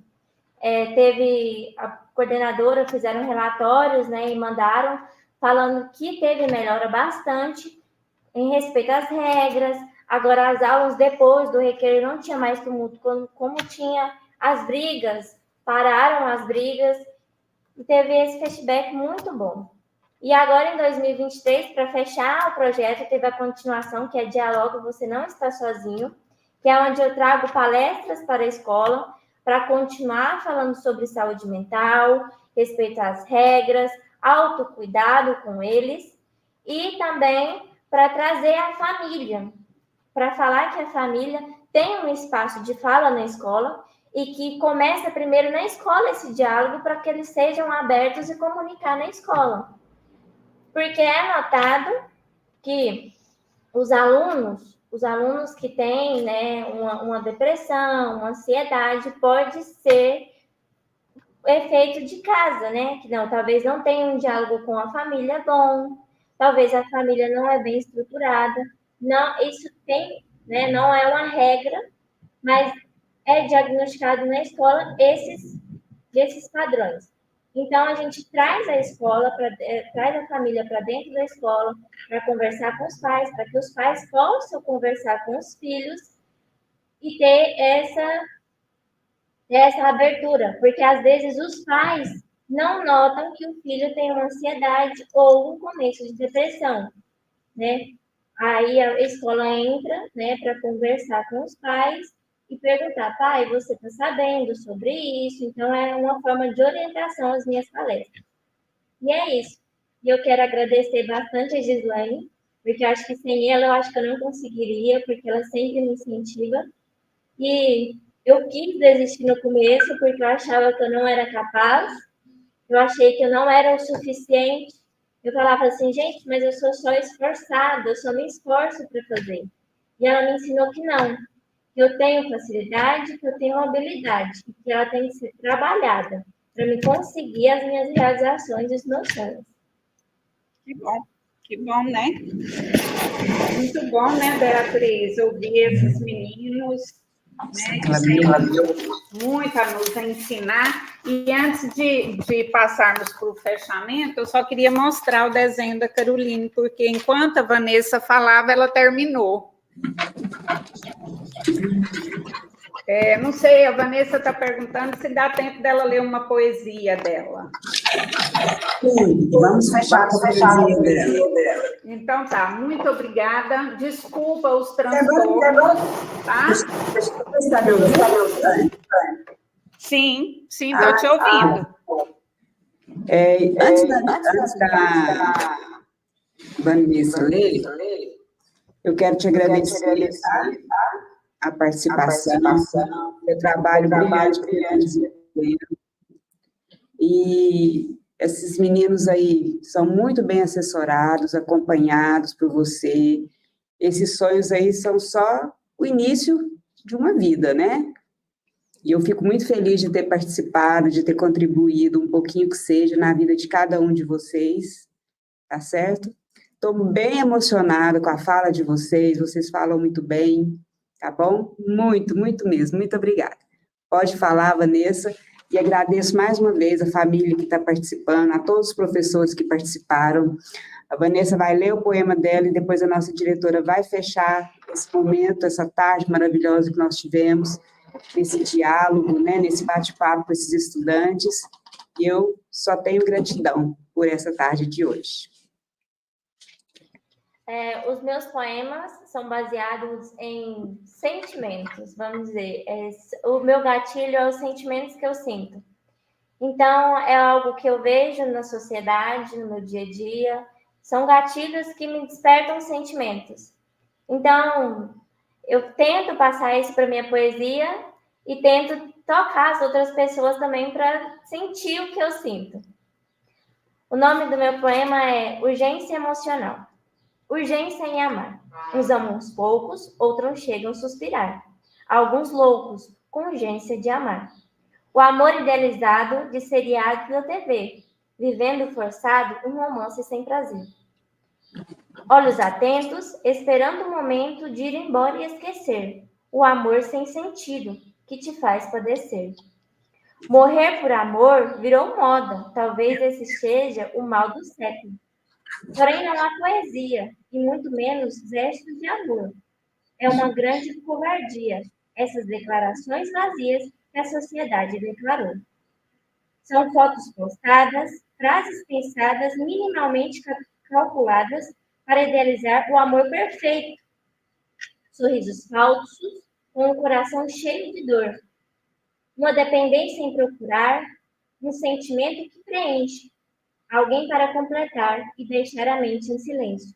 Teve a coordenadora, fizeram relatórios, né? E mandaram, falando que teve melhora bastante em respeito às regras. Agora, as aulas depois do recreio não tinha mais tumulto, como tinha as brigas, pararam as brigas, e teve esse feedback muito bom. E agora, em 2023, para fechar o projeto, teve a continuação, que é Dialogo, Você Não Está Sozinho, que é onde eu trago palestras para a escola, para continuar falando sobre saúde mental, respeito às regras, autocuidado com eles, e também para trazer a família, para falar que a família tem um espaço de fala na escola e que começa primeiro na escola esse diálogo para que eles sejam abertos e comunicar na escola. Porque é notado que os alunos que têm, né, uma depressão, uma ansiedade, pode ser efeito de casa, né? Que talvez não tenha um diálogo com a família bom, talvez a família não é bem estruturada. Não, isso tem, né? Não é uma regra, mas é diagnosticado na escola esses padrões. Então, a gente traz a escola, traz a família para dentro da escola, para conversar com os pais, para que os pais possam conversar com os filhos e ter essa abertura, porque às vezes os pais não notam que o filho tem uma ansiedade ou um começo de depressão, né? Aí a escola entra, né, para conversar com os pais e perguntar, pai, você está sabendo sobre isso? Então, é uma forma de orientação às minhas palestras. E é isso. E eu quero agradecer bastante a Gislaine, porque eu acho que sem ela, eu acho que eu não conseguiria, porque ela sempre me incentiva. E eu quis desistir no começo, porque eu achava que eu não era capaz, eu achei que eu não era o suficiente. Eu falava assim, gente, mas eu sou só esforçada, eu só me esforço para fazer. E ela me ensinou que não, que eu tenho facilidade, que eu tenho habilidade, e que ela tem que ser trabalhada para me conseguir as minhas realizações e os meus sonhos. Que bom, né? Muito bom, né, Beatriz, ouvir esses meninos, né, que têm muito a nos ensinar. E antes de passarmos para o fechamento, eu só queria mostrar o desenho da Caroline, porque enquanto a Vanessa falava, ela terminou. Não sei, a Vanessa está perguntando se dá tempo dela ler uma poesia dela. Sim, vamos fechar com a poesia dela. Então tá, muito obrigada. Desculpa os transtornos, tá? Está me ouvindo? Sim, estou te ouvindo. Antes da Vanessa ler, eu quero te agradecer, tá? A participação, o trabalho brilhante. E esses meninos aí são muito bem assessorados, acompanhados por você. Esses sonhos aí são só o início de uma vida, né? E eu fico muito feliz de ter participado, de ter contribuído um pouquinho que seja na vida de cada um de vocês, tá certo? Estou bem emocionada com a fala de vocês falam muito bem, tá bom? Muito, muito mesmo, muito obrigada. Pode falar, Vanessa, e agradeço mais uma vez a família que está participando, a todos os professores que participaram. A Vanessa vai ler o poema dela e depois a nossa diretora vai fechar esse momento, essa tarde maravilhosa que nós tivemos, nesse diálogo, né, nesse bate-papo com esses estudantes. E eu só tenho gratidão por essa tarde de hoje. Os meus poemas são baseados em sentimentos, vamos dizer. O meu gatilho é os sentimentos que eu sinto. Então, é algo que eu vejo na sociedade, no meu dia a dia. São gatilhos que me despertam sentimentos. Então, eu tento passar isso para minha poesia e tento tocar as outras pessoas também para sentir o que eu sinto. O nome do meu poema é Urgência Emocional. Urgência em amar. Uns amam uns poucos, outros chegam a suspirar. Alguns loucos, com urgência de amar. O amor idealizado de seriado da TV, vivendo forçado um romance sem prazer. Olhos atentos, esperando o momento de ir embora e esquecer o amor sem sentido que te faz padecer. Morrer por amor virou moda, talvez esse seja o mal do século. Porém, não há poesia, e muito menos gestos de amor. É uma grande covardia, essas declarações vazias que a sociedade declarou. São fotos postadas, frases pensadas, minimamente calculadas para idealizar o amor perfeito. Sorrisos falsos, com um coração cheio de dor. Uma dependência em procurar, um sentimento que preenche. Alguém para completar e deixar a mente em silêncio.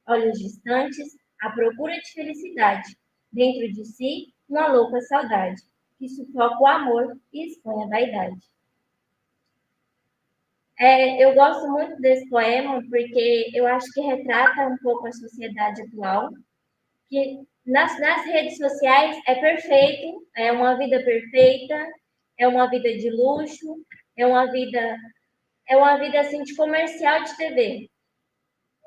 Olhos distantes, à procura de felicidade. Dentro de si, uma louca saudade, que sufoca o amor e expõe a vaidade. Eu gosto muito desse poema porque eu acho que retrata um pouco a sociedade atual, que nas redes sociais é perfeito, é uma vida perfeita, é uma vida de luxo, é uma vida assim de comercial de TV.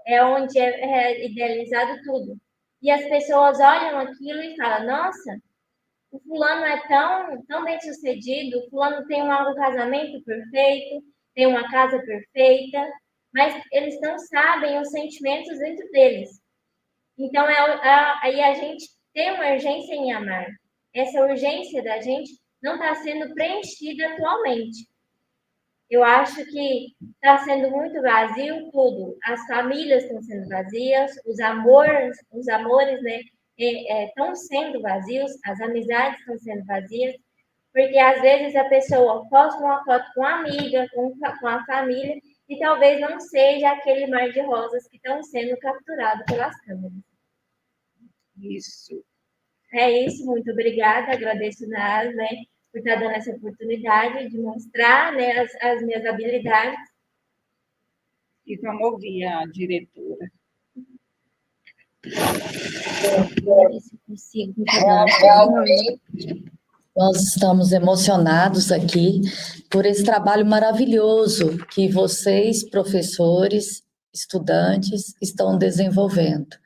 É onde é idealizado tudo. E as pessoas olham aquilo e falam, nossa, o fulano é tão bem sucedido, o fulano tem um casamento perfeito, tem uma casa perfeita, mas eles não sabem os sentimentos dentro deles. Então, aí a gente tem uma urgência em amar. Essa urgência da gente não está sendo preenchida atualmente. Eu acho que está sendo muito vazio tudo. As famílias estão sendo vazias, os amores, né, estão sendo vazios, as amizades estão sendo vazias, porque às vezes a pessoa posta uma foto com a amiga, com a família, e talvez não seja aquele mar de rosas que estão sendo capturados pelas câmeras. Isso. É isso, muito obrigada, agradeço Nas, né, por estar dando essa oportunidade de mostrar, né, as minhas habilidades. E vamos ouvir a diretora. Realmente, nós estamos emocionados aqui por esse trabalho maravilhoso que vocês, professores, estudantes, estão desenvolvendo.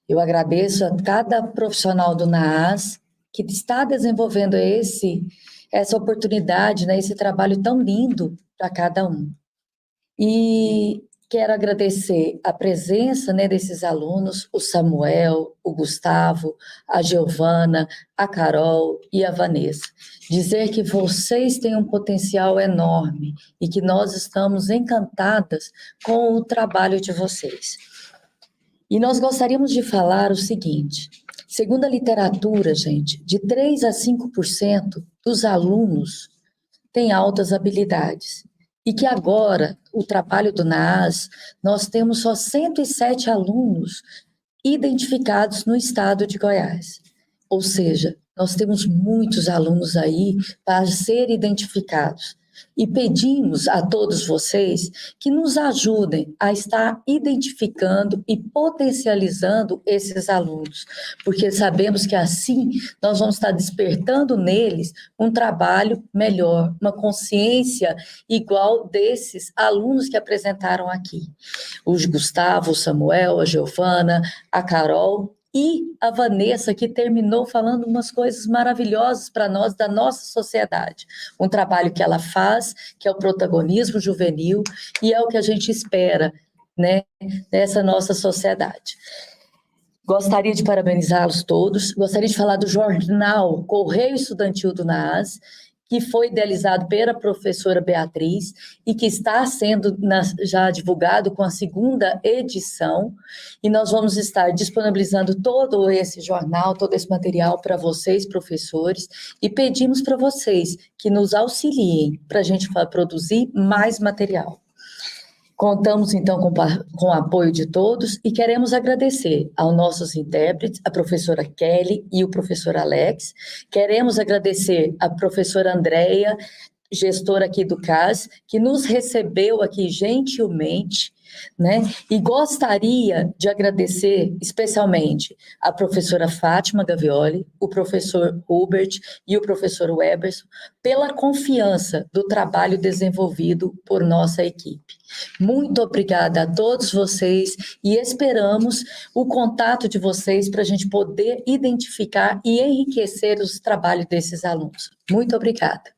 Eu agradeço a cada profissional do NAAS que está desenvolvendo essa oportunidade, né, esse trabalho tão lindo para cada um. E quero agradecer a presença, né, desses alunos, o Samuel, o Gustavo, a Giovana, a Carol e a Vanessa. Dizer que vocês têm um potencial enorme e que nós estamos encantadas com o trabalho de vocês. E nós gostaríamos de falar o seguinte: segundo a literatura, gente, de 3 a 5% dos alunos têm altas habilidades. E que agora, o trabalho do NAAS, nós temos só 107 alunos identificados no estado de Goiás. Ou seja, nós temos muitos alunos aí para ser identificados. E pedimos a todos vocês que nos ajudem a estar identificando e potencializando esses alunos, porque sabemos que assim nós vamos estar despertando neles um trabalho melhor, uma consciência igual desses alunos que apresentaram aqui. O Gustavo, o Samuel, a Giovana, a Carol e a Vanessa, que terminou falando umas coisas maravilhosas para nós, da nossa sociedade. Um trabalho que ela faz, que é o protagonismo juvenil, e é o que a gente espera, né, nessa nossa sociedade. Gostaria de parabenizá-los todos, gostaria de falar do jornal Correio Estudantil do NAAS, que foi idealizado pela professora Beatriz e que está sendo já divulgado com a 2ª edição, e nós vamos estar disponibilizando todo esse jornal, todo esse material para vocês, professores, e pedimos para vocês que nos auxiliem para a gente produzir mais material. Contamos, então, com o apoio de todos e queremos agradecer aos nossos intérpretes, a professora Kelly e o professor Alex. Queremos agradecer a professora Andréia, gestora aqui do CAS, que nos recebeu aqui gentilmente, né? E gostaria de agradecer especialmente a professora Fátima Gavioli, o professor Hubert e o professor Weberson pela confiança do trabalho desenvolvido por nossa equipe. Muito obrigada a todos vocês e esperamos o contato de vocês para a gente poder identificar e enriquecer os trabalhos desses alunos. Muito obrigada.